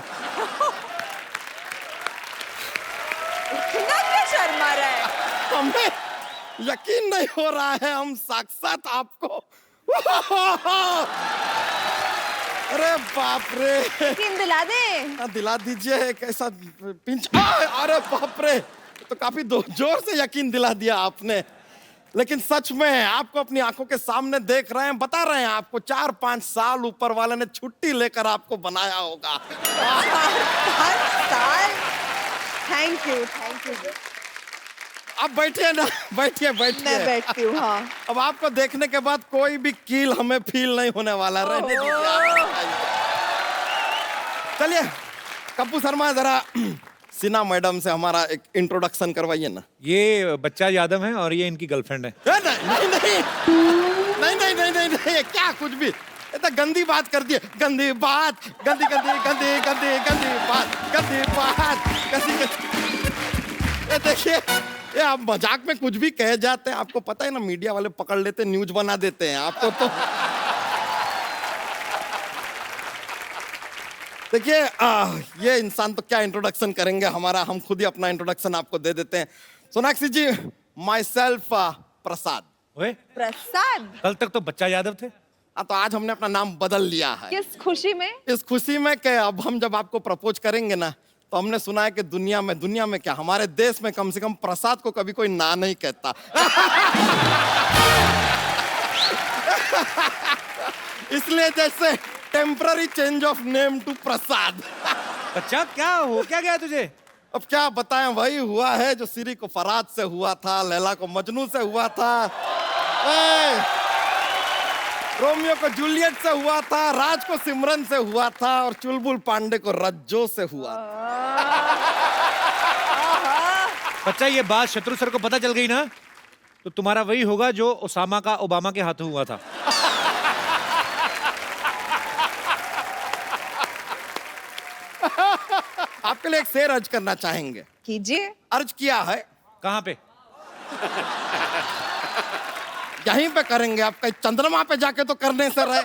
इतना क्या शर्मा रहा है? हमें यकीन नहीं हो रहा है, हम साक्षात आपको अरे बाप रे, यकीन दिला दे। दिला दीजिए। कैसा पिंच, अरे बाप रे, तो काफी जोर से यकीन दिला दिया आपने। लेकिन सच में आपको अपनी आंखों के सामने देख रहे हैं, बता रहे हैं आपको 4-5 साल ऊपर वाले ने छुट्टी लेकर आपको बनाया होगा। 4-5 साल। Thank you. अब बैठिए ना, बैठिए। मैं बैठती हूँ। हाँ, अब आपको देखने के बाद कोई भी कील हमें फील नहीं होने वाला। रहने दीजिए। चलिए कप्पू शर्मा, जरा सिन्हा मैडम से हमारा एक इंट्रोडक्शन करवाइए ना। ये बच्चा यादव है और ये इनकी गर्लफ्रेंड है। नहीं, क्या कुछ भी, ये तो गंदी बात कर दिए। गंदी बात, गंदी बात। ये देखिए, ये आप मजाक में कुछ भी कह जाते हैं, आपको पता है ना, मीडिया वाले पकड़ लेते हैं, न्यूज बना देते हैं आपको। तो देखिए, ये इंसान तो क्या इंट्रोडक्शन करेंगे हमारा, हम खुद ही अपना इंट्रोडक्शन आपको दे देते हैं। सोनाक्षी जी, माई सेल्फ प्रसाद। प्रसाद? कल तक तो बच्चा यादव थे। तो आज हमने अपना नाम बदल लिया है। किस खुशी में? इस खुशी में कि अब हम जब आपको प्रपोज करेंगे ना, तो हमने सुना है कि दुनिया में क्या, हमारे देश में कम से कम प्रसाद को कभी कोई ना नहीं कहता। इसलिए जैसे temporary change of name to Prasad. बच्चा क्या हो, क्या गया तुझे? अब क्या बताएं, वही हुआ है जो सीरी को फराद से हुआ था, लैला को मजनू से हुआ था, रोमियो को जूलियट से हुआ था, राज को सिमरन से हुआ था, और चुलबुल पांडे को रज्जो से हुआ था। बच्चा, ये बात शत्रु सर को पता चल गई ना, तो तुम्हारा वही होगा जो ओसामा का ओबामा के हाथों हुआ था। आपके लिए एक शेर अर्ज करना चाहेंगे? कीजिए। अर्ज किया है। कहाँ पे? यहीं पे करेंगे, आप कहीं चंद्रमा पे जाके तो करने से रहे।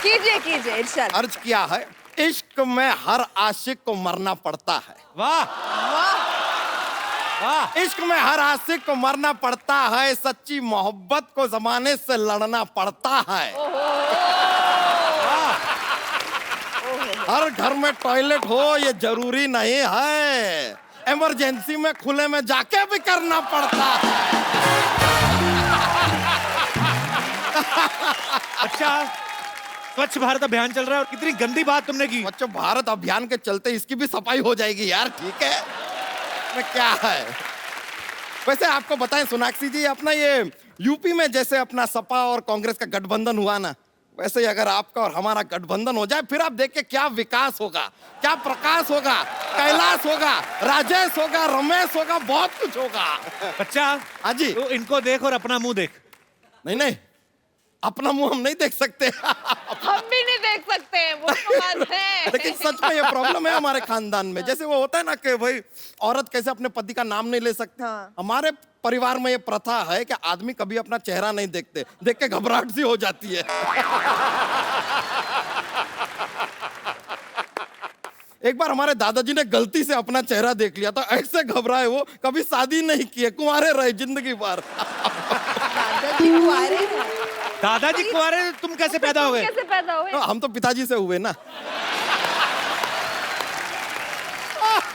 कीजिए इरशाद। अर्ज किया है, इश्क में हर आशिक को मरना पड़ता है। वाह वाह। इश्क में हर आशिक को मरना पड़ता है, सच्ची मोहब्बत को जमाने से लड़ना पड़ता है। हर घर में टॉयलेट हो ये जरूरी नहीं है, इमरजेंसी में खुले में जाके भी करना पड़ता है। अच्छा, स्वच्छ भारत अभियान चल रहा है और कितनी गंदी बात तुमने की। स्वच्छ भारत अभियान के चलते इसकी भी सफाई हो जाएगी यार, ठीक है? में क्या है? वैसे आपको बताएं सोनाक्षी जी, अपना ये यूपी में जैसे अपना सपा और कांग्रेस का गठबंधन हुआ ना, वैसे ही अगर आपका और हमारा गठबंधन हो जाए, फिर आप देखिए क्या विकास होगा, क्या प्रकाश होगा, कैलाश होगा, राजेश होगा, रमेश होगा, बहुत कुछ होगा। बच्चा, हाँ जी। तो इनको देख और अपना मुंह देख। नहीं, अपना मुंह हम नहीं देख सकते। हम भी नहीं देख सकते, वो तो बात है। लेकिन सच में ये प्रॉब्लम है हमारे खानदान में। जैसे वो होता है ना कि भाई औरत कैसे अपने पति का नाम नहीं ले सकती, हमारे परिवार में ये प्रथा है कि आदमी कभी अपना चेहरा नहीं देखते, देख के घबराहट सी हो जाती है। एक बार हमारे दादाजी ने गलती से अपना चेहरा देख लिया था, ऐसे घबराए वो, कभी शादी नहीं किए, कुंवारे रहे जिंदगी भर। दादाजी कुंवारे, तुम कैसे पैदा हो गए? कैसे पैदा हुए? हम तो पिताजी से हुए ना।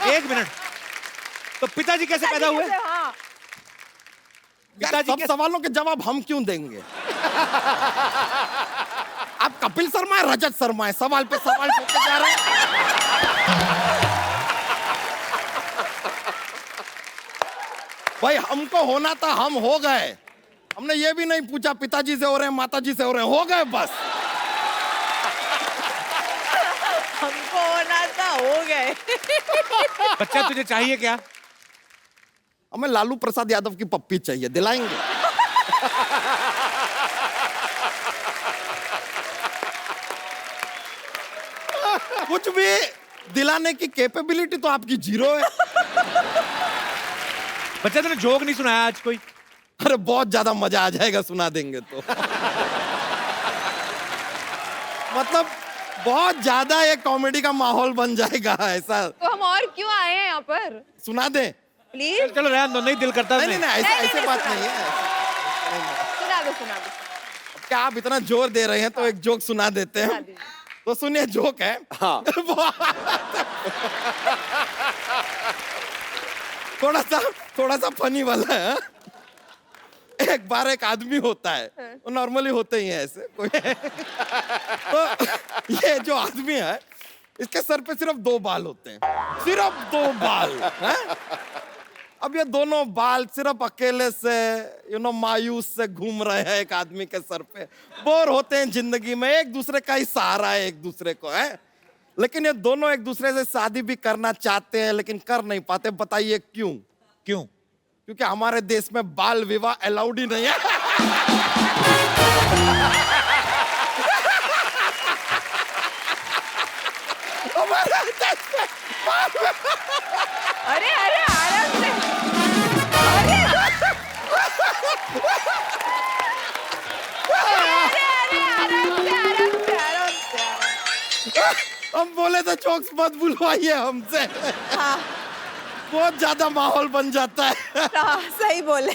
एक मिनट, तो पिताजी कैसे पैदा हुए? हाँ। यार, सब सवालों के जवाब हम क्यों देंगे? आप कपिल शर्मा है, रजत शर्मा है, सवाल पे सवाल पूछते जा रहे हैं। भाई हमको होना था, हम हो गए। हमने ये भी नहीं पूछा पिताजी से हो रहे हैं, माताजी से हो रहे हैं, हो गए बस। हमको होना था, हो गए। बच्चा, तुझे चाहिए क्या? हमें लालू प्रसाद यादव की पप्पी चाहिए, दिलाएंगे? कुछ भी दिलाने की कैपेबिलिटी तो आपकी जीरो है। बच्चा, तूने जोक नहीं सुनाया आज कोई? अरे बहुत ज्यादा मजा आ जाएगा, सुना देंगे तो। मतलब बहुत ज्यादा ये कॉमेडी का माहौल बन जाएगा ऐसा। तो हम और क्यों आए हैं यहाँ पर? सुना दे। प्लीज चलो रहने दो, नहीं दिल करता नहीं नहीं ऐसे बात नहीं है। सुना दो सुना दो। क्या आप इतना जोर दे रहे हैं तो एक जोक सुना देते हैं। तो सुनिए, जोक है। हाँ। थोड़ा सा फनी वाला है। एक बार एक आदमी होता है, वो नॉर्मली होते ही हैं ऐसे कोई। तो ये जो आदमी है, इसके सर पे सिर्फ 2 बाल होते हैं, सिर्फ 2 बाल हैं? अब ये दोनों बाल सिर्फ अकेले से मायूस से घूम रहे हैं एक आदमी के सर पे। बोर होते हैं जिंदगी में, एक दूसरे का ही सहारा है एक दूसरे को, है। लेकिन ये दोनों एक दूसरे से शादी भी करना चाहते हैं लेकिन कर नहीं पाते। बताइए क्यों? क्यों? क्योंकि हमारे देश में बाल विवाह अलाउड ही नहीं है। हमारे देश में अरे अरे आराम से। हम बोले तो जोक्स मत बुलवाइए हमसे। हाँ। बहुत ज्यादा माहौल बन जाता है। हाँ, सही बोले।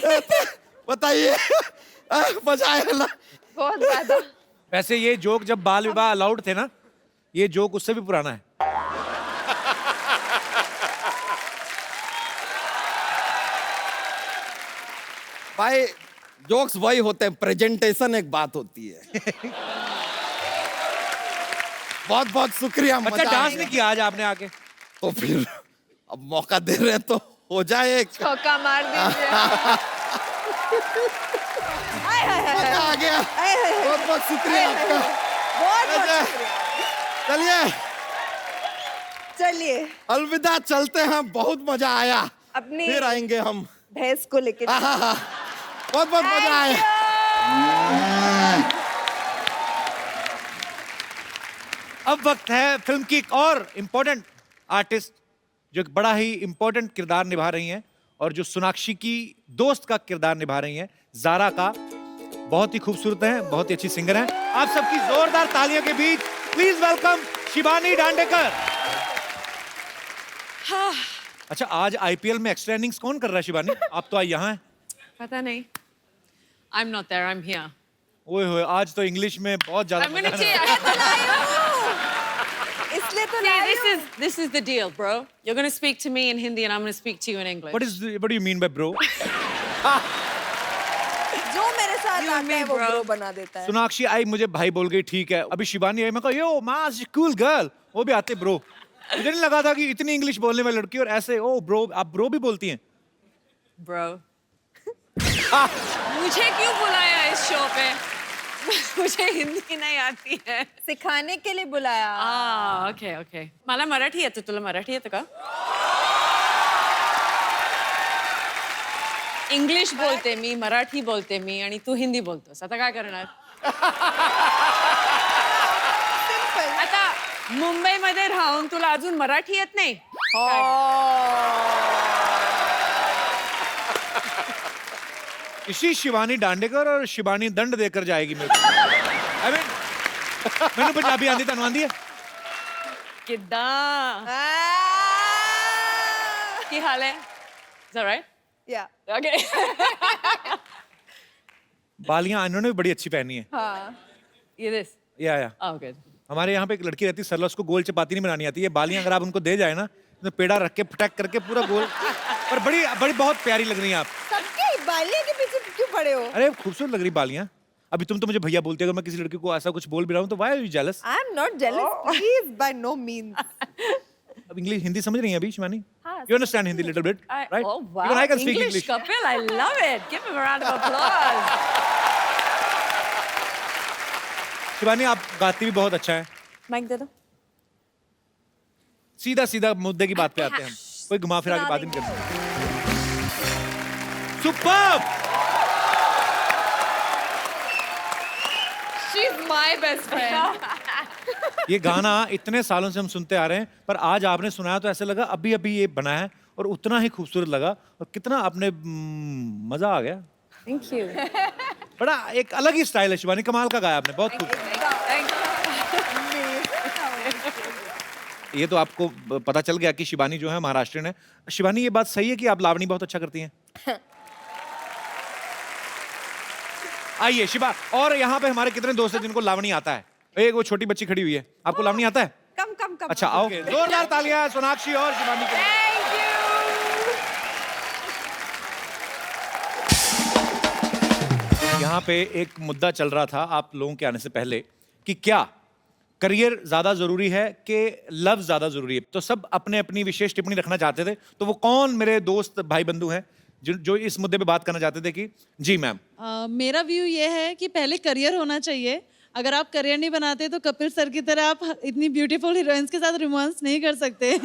बताइए, मजा आया ना? बहुत ज्यादा। वैसे ये जोक जब बाल विवाह अलाउड थे ना, ये जोक उससे भी पुराना है। भाई जोक्स वही होते हैं, प्रेजेंटेशन एक बात होती है। बहुत बहुत शुक्रिया। अच्छा, डांस नहीं किया आज आपने आके? तो फिर अब मौका दे रहे हैं तो हो जाए एक। चौका मार दीजिए। मजा आ गया। बहुत बहुत शुक्रिया आपका। बहुत चलिए चलिए अलविदा, चलते हैं। बहुत मजा आया। अपनी फिर आएंगे हम भैंस को लेके। बहुत बहुत मजा आया। अब वक्त है फिल्म की एक और इम्पोर्टेंट आर्टिस्ट जो एक बड़ा ही इम्पोर्टेंट किरदार निभा रही हैं और जो सोनाक्षी की दोस्त का किरदार निभा रही हैं, ज़ारा का। बहुत ही खूबसूरत हैं, बहुत ही अच्छी सिंगर हैं। आप सबकी जोरदार तालियों के बीच प्लीज वेलकम शिबानी डांडेकर। हाँ। अच्छा, आज आईपीएल में एक्स्ट्रा इनिंग्स कौन कर रहा है शिबानी? आप तो आज यहाँ हैं। पता नहीं। I'm not there. I'm here. ओए होए, आज तो इंग्लिश में बहुत ज्यादा I'm gonna मजा आ cheer. रहा है। इसलिए तो This is the deal, bro. You're gonna speak to me in Hindi and I'm gonna speak to you in English. What do you mean by bro? जो मेरे साथ आता है वो ब्रो बना देता है। सोनाक्षी आई, मुझे भाई बोल गई, ठीक है। अभी शिबानी आई, मैं कहा यो मास कूल गर्ल, वो भी आते ब्रो। मुझे नहीं लगा था कि इतनी इंग्लिश बोलने वाली लड़की और ऐसे ओ ब्रो, आप ब्रो भी बोलती हैं? Bro. मुझे क्यों बुलाया इस शो पे? मुझे हिंदी नहीं आती है। सिखाने के लिए बुलाया। Okay okay. मला मराठी येतं, तुला मराठी येतं का? इंग्लिश बोलते मी, मराठी बोलते मी आणि तू हिंदी बोलतोस. आता काय करणार? आता मुंबईमध्ये राहून तुला अजून मराठी येत नाही? इसी शिवानी डांडेकर और शिबानी दंड देकर जाएगी मेरे को। I mean, मैंने पंजाबी आंदी तनु आंदी है? किद्दां? की हाल है? Is that right? Yeah. Okay. बालियां इन्होंने भी बड़ी अच्छी पहनी है। हाँ। ये this? या Oh, good. हमारे यहाँ पे एक लड़की रहती है सरला, उसको गोल चपाती नहीं बनानी आती है। बालियां अगर आप उनको दे जाए ना, तो पेड़ा रख के फटक करके पूरा गोल। पर बड़ी बड़ी बहुत प्यारी लग रही हैं आप। सबके बालियां के पीछे क्यों पड़े हो? अरे खूबसूरत लग रही बालियां। अभी तुम तो मुझे भैया बोलती है, अगर मैं किसी लड़की को ऐसा कुछ बोल भी रहा हूँ तो why are you jealous? I am not jealous. Please, by no means. अब इंग्लिश हिंदी समझ रही हैं अभी शिवानी? हाँ, You understand Hindi little bit, right? Oh wow. Even I can speak English, English. Kapil, I love it. Give him a round of applause. Shivani, आप गाती भी बहुत अच्छा है। माइक दे दो। सीधा सीधा मुद्दे की बात पे आते हैं हम, कोई घुमा फिरा के बात नहीं करते। Superb! She's my best friend. ये गाना इतने सालों से हम सुनते आ रहे हैं, पर आज आपने सुनाया तो ऐसे लगा अभी अभी ये बना है और उतना ही खूबसूरत लगा और कितना आपने मजा आ गया। Thank you. बड़ा एक अलग ही स्टाइल है शिवानी, कमाल का गाया आपने, बहुत खूब। Thank you. ये तो आपको पता चल गया कि शिवानी जो है महाराष्ट्रियन है। शिवानी, ये बात सही है कि आप लावणी बहुत अच्छा करती हैं? आइए शिवा, और यहाँ पे हमारे कितने दोस्त हैं जिनको लावणी आता है? एक वो छोटी बच्ची खड़ी हुई है, आपको लावणी आता है? कम कम कम। अच्छा आओ, जोरदार तालियां सोनाक्षी और शिवानी के लिए। यहाँ पे एक मुद्दा चल रहा था आप लोगों के आने से पहले कि क्या करियर ज्यादा जरूरी है कि लव ज्यादा जरूरी है। तो सब अपने अपनी विशेष टिप्पणी रखना चाहते थे। तो वो कौन मेरे दोस्त भाई बंधु हैं जो इस मुद्दे पे बात करना चाहते थे कि जी मैम? मेरा व्यू ये है कि पहले करियर होना चाहिए। अगर आप करियर नहीं बनाते तो कपिल सर की तरह आप इतनी ब्यूटीफुल हीरोइंस के साथ रोमांस नहीं कर सकते।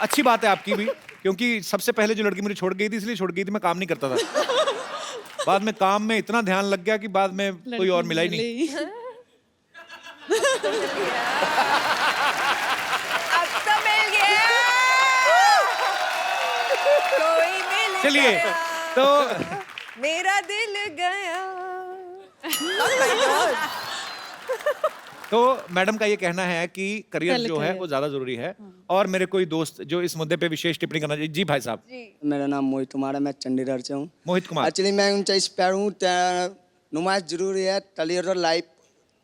अच्छी बात है आपकी भी, क्योंकि सबसे पहले जो लड़की मुझे छोड़ गई थी इसलिए छोड़ गई थी, मैं काम नहीं करता था। बाद में काम में इतना ध्यान लग गया कि बाद में कोई और मिला ही नहीं। अब तो मिल गया, कोई मिल चलिए गया, तो मेरा दिल गया। तो मैडम का ये कहना है कि करियर जो है वो ज्यादा जरूरी है। और मेरे कोई दोस्त जो इस मुद्दे पे विशेष टिप्पणी करना चाहिए। जी भाई साहब। मेरा नाम मोहित कुमार है, मैं चंडीगढ़ से हूँ। मोहित कुमार, एक्चुअली मैं 49 पैर हूँ, नुमाइश जरूरी है, करियर लाइफ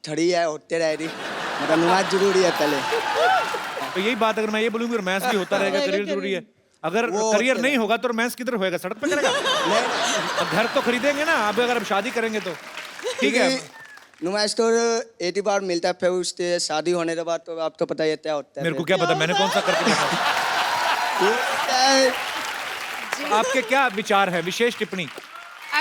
खड़ी है होते रह रही, मतलब नुमाइश जरूरी है पहले। तो यही बात अगर मैं ये बोलूँ रोमांस भी होता रहेगा, करियर जरूरी है। अगर करियर नहीं होगा तो रोमांस किधर होएगा? सड़क पे करेगा? घर तो खरीदेंगे ना, अब अगर हम शादी करेंगे तो ठीक है। नुमाइश तो 80 बार मिलता है, फिर उससे शादी होने के बाद तो आप तो पता ही क्या होता है। मेरे को क्या पता, मैंने कौन सा करके देखा। आपके क्या विचार है, विशेष टिप्पणी?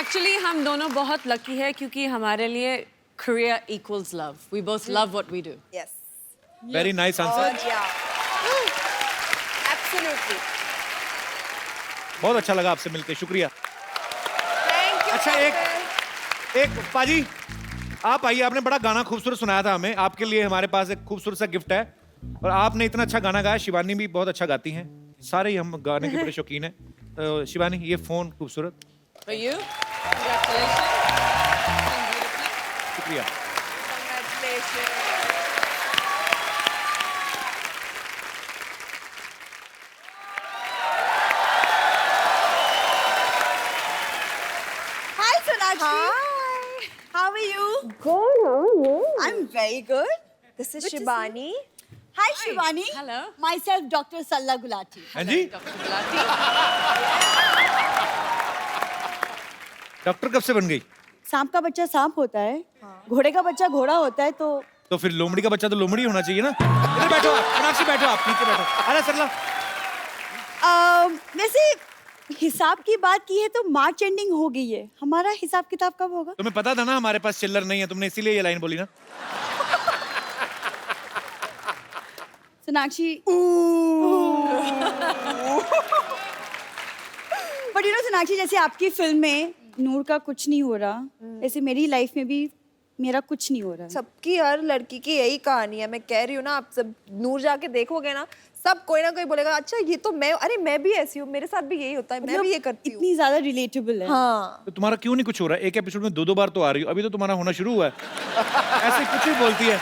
एक्चुअली हम दोनों बहुत लकी है क्योंकि हमारे लिए career equals love. We both love what we do. Yes. Very nice answer. Absolutely. बहुत अच्छा लगा आपसे मिलके, शुक्रिया। Thank you. अच्छा एक पाजी आप आइए, आपने बड़ा गाना खूबसूरत सुनाया था हमें। आपके लिए हमारे पास एक खूबसूरत सा गिफ्ट है। और आपने इतना अच्छा गाना गाया, शिवानी भी बहुत अच्छा गाती हैं, सारे ही हम गाने के बड़े शौकीन हैं। तो शिवानी, ये फोन खूबसूरत। For you. Congratulations. शुक्रिया। Congratulations. Hi, Sonakshi. Hi. How are you? Good. How are you? I'm very good. This is Good to see Shivani. Hi, Shivani. Hello. Myself, Dr. Salla Gulati. हाँ जी, Dr. Gulati. Doctor कब से बन गई? सांप का बच्चा सांप होता है, घोड़े का बच्चा घोड़ा होता है, तो फिर लोमड़ी का बच्चा तो लोमड़ी होना चाहिए ना। इधर बैठो आप, सोनाक्षी बैठो आप, नीचे बैठो। अरे सरला, वैसे हिसाब की बात की है तो मार्च एंडिंग हो गई है, हमारा हिसाब किताब कब होगा? तुम्हें पता था ना हमारे पास चिल्लर नहीं है, तुमने इसीलिए ये लाइन बोली ना। Sonakshi, but you know Sonakshi, जैसे आपकी फिल्म में नूर का कुछ नहीं हो रहा, ऐसे मेरी लाइफ में भी मेरा कुछ नहीं हो रहा। सबकी हर लड़की की यही कहानी है, मैं कह रही हूँ ना। आप सब नूर जाके देखोगे ना, सब कोई ना कोई बोलेगा अच्छा ये तो मैं, अरे मैं भी ऐसी हूँ, मेरे साथ भी यही होता है, मैं भी ये करती हूँ। इतनी ज्यादा रिलेटेबल है। हाँ। तो तुम्हारा क्यों नहीं कुछ हो रहा है? एक एपिसोड में 2-2 बार तो आ रही हो, अभी तो तुम्हारा होना शुरू हुआ है। ऐसे कुछ ही बोलती है।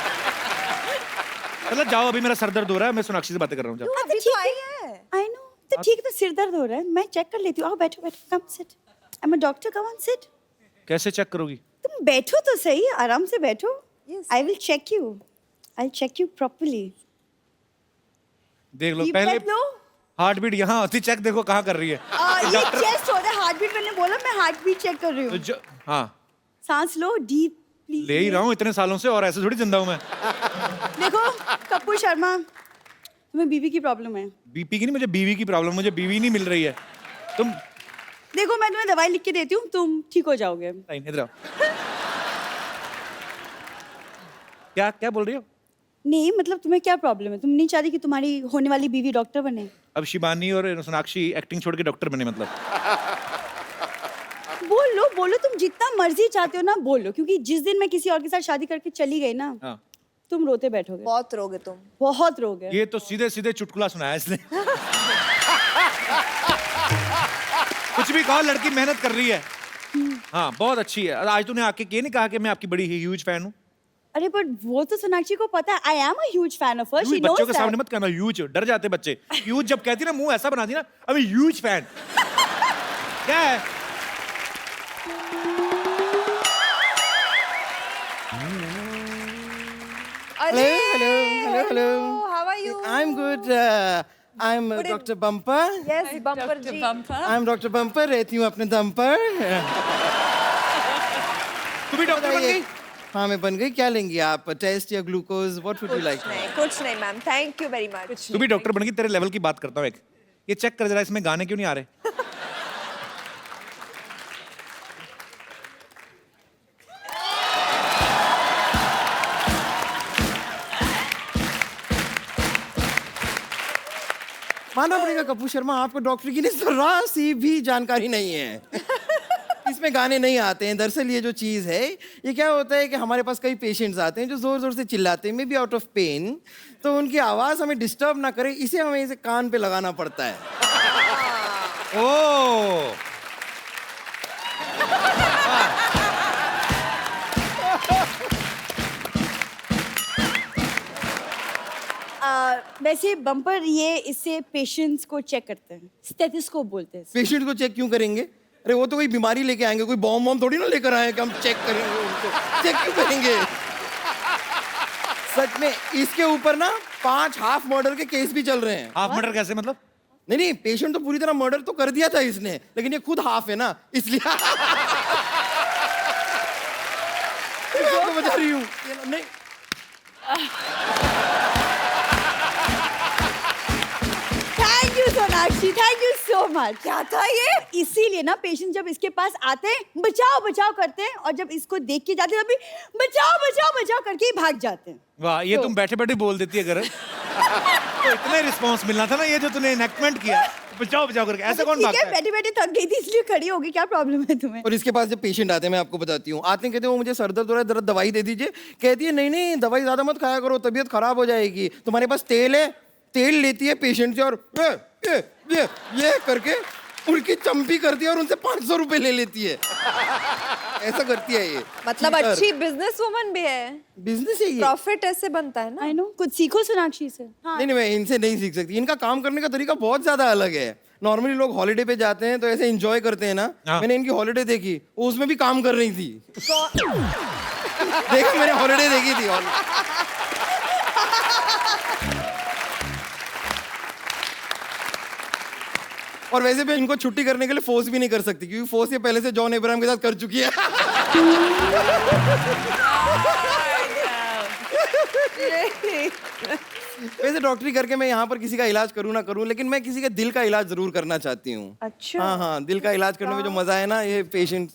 मतलब जाओ, अभी मेरा सर दर्द हो रहा है, मैं सोनाक्षी से बातें कर रहा हूँ। जाओ। अभी तो आई है। आई नो, तो ठीक है, तो सिर दर्द हो रहा है, मैं चेक कर लेती हूँ। आओ बैठो बैठो, come sit. I am a doctor, come on sit. कैसे चेक करोगी? तुम बैठो तो सही, आराम से बैठो। I will check you, I will check you properly. देख लो पहले हार्ट बीट यहाँ होती, चेक देखो कहाँ कर रही है। ये चेस्ट होता है, हार्ट बीट। मैंने बोला मैं हार्ट बीट चेक कर रही हूँ। हाँ, सांस लो डीप, प्लीज। ले ही रहा हूँ इतने सालों से, और ऐसे थोड़ी जिंदा हूँ मैं। देखो कपूर शर्मा, तुम्हें बीवी की प्रॉब्लम है। बीपी की नहीं, मुझे बीवी की प्रॉब्लम, मुझे बीवी नहीं मिल रही है। तुम देखो मैं तुम्हें दवाई लिख के देती हूँ, तुम ठीक हो जाओगे। इधर आओ। क्या क्या बोल रही हो? नहीं मतलब तुम्हें क्या प्रॉब्लम है? तुम नहीं चाहती कि तुम्हारी होने वाली बीवी डॉक्टर बने? अब शिवानी और सोनाक्षी एक्टिंग छोड़ के डॉक्टर बने मतलब? बोलो बोलो, तुम जितना मर्जी चाहते हो ना बोलो, क्योंकि जिस दिन मैं किसी और के साथ शादी करके चली गई ना, हाँ। तुम रोते बैठोगे। बहुत रोगे तुम, बहुत रोगे। ये तो सीधे सीधे चुटकुला सुनाया इसने। कुछ भी कहो, लड़की मेहनत कर रही है। हाँ बहुत अच्छी है। आज तूने आके ये नहीं कहा कि मैं आपकी बड़ी ह्यूज फैन हूँ? अरे पर वो तो सोनाक्षी को पता है, आई am a huge fan of her, she nose बच्चों के सामने मत कहना ह्यूज, डर जाते बच्चे। ह्यूज जब कहती ना मुंह ऐसा बना दी ना, अभी ह्यूज फैन क्या है? Hello. How are you? I'm good. I'm Dr. Bumper. Yes, Bumper ji. I'm Dr. Bumper. रहती हूँ अपने दम पर. तू भी डॉक्टर बन गई? हाँ मैं बन गई. क्या लेंगी आप? टेस्ट या glucose? What would you like? कुछ नहीं ma'am. Thank you very much. तू भी डॉक्टर बन गई, तेरे लेवल की बात करता हूँ एक. ये चेक कर जरा, इसमें गाने क्यों नहीं आ रहे? मानना पड़ेगा कपूर शर्मा, आपको डॉक्टर की जरा सी भी जानकारी नहीं है. इसमें गाने नहीं आते हैं. दरअसल ये जो चीज़ है, ये क्या होता है कि हमारे पास कई पेशेंट्स आते हैं जो ज़ोर ज़ोर से चिल्लाते हैं, maybe out of pain, तो उनकी आवाज़ हमें डिस्टर्ब ना करे, इसे हमें इसे कान पे लगाना पड़ता है. ओह वैसे बम्पर ये इससे पेशेंट्स को चेक करते हैं, स्टेथोस्कोप बोलते हैं. पेशेंट को चेक क्यों करेंगे? अरे वो तो कोई बीमारी लेके आएंगे, कोई बॉम्ब वॉम्ब थोड़ी ना लेकर आए कि हम चेक करेंगे उनको. चेक क्यों करेंगे? सच में इसके ऊपर ना 5 हाफ मर्डर के केस भी चल रहे हैं. हाफ मर्डर कैसे मतलब? नहीं, पेशेंट तो पूरी तरह मर्डर तो कर दिया था इसने, लेकिन ये खुद हाफ है ना, इसलिए मैं आपको बता रही हूँ. नहीं thank you Sonakshi, thank you so much. क्या था ये? इसीलिए ना पेशेंट जब इसके पास आते हैं बचाओ बचाओ करते हैं, और जब इसको देख के जाते हैं तभी बचाओ बचाओ बचाओ करके ही भाग जाते हैं. वाह, ये तुम बैठे बैठे बोल देती है अगर तो इतना रिस्पांस मिलना था ना, ये जो तूने इनेक्टमेंट किया बचाओ बचाओ करके, ऐसे कौन भागता है? बैठे बैठे थक गई थी इसलिए खड़ी होगी, क्या प्रॉब्लम है तुम्हें? और इसके पास जब पेशेंट आते हैं, मैं आपको बताती हूँ, आते हैं कहते हैं वो मुझे सर दर्द हो रहा है, जरा दवाई दे दीजिए. कहती है नहीं नहीं दवाई ज्यादा मत खाया करो, तबीयत खराब हो जाएगी. तुम्हारे पास तेल है? तेल लेती है पेशेंट से और ये करके उनकी चंपी करती है और उनसे 500 रुपए ले लेती है. ऐसा करती है ये. मतलब अच्छी बिजनेस वुमन भी है. बिजनेस है ये. प्रॉफिट ऐसे बनता है ना. आई नो, कुछ सीखो सोनाक्षी से. नहीं मैं इनसे नहीं सीख सकती. इनका काम करने का तरीका बहुत ज्यादा अलग है. नॉर्मली लोग हॉलिडे पे जाते हैं तो ऐसे एंजॉय करते हैं ना. मैंने इनकी हॉलिडे देखी, वो उसमें भी काम कर रही थी. देखा, मैंने हॉलिडे देखी थी. और वैसे भी इनको छुट्टी करने के लिए फोर्स भी नहीं कर सकती, क्योंकि फोर्स ये पहले से जॉन अब्राहम के साथ कर चुकी है. वैसे डॉक्टरी करके मैं यहाँ पर किसी का इलाज करूँ ना करूँ, लेकिन मैं किसी के दिल का इलाज जरूर करना चाहती हूँ. अच्छा. हाँ, दिल का इलाज करने में जो मजा है ना, ये पेशेंट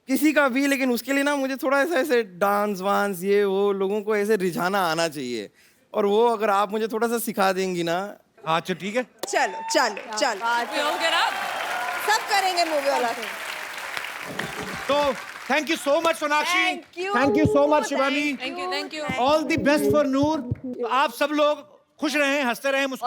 किसी का भी, लेकिन उसके लिए ना मुझे थोड़ा ऐसे डांस वांस ये वो लोगों को ऐसे रिझाना आना चाहिए, और वो अगर आप मुझे थोड़ा सा सिखा देंगी ना. हाँ चलो ठीक है. चलो चलो चलो सब करेंगे मूवी वाला. तो thank you so much Sonakshi, thank you so much Shivani, thank you all the best for Noor. आप सब लोग खुश रहें, हंसते रहें, मुस्कुराते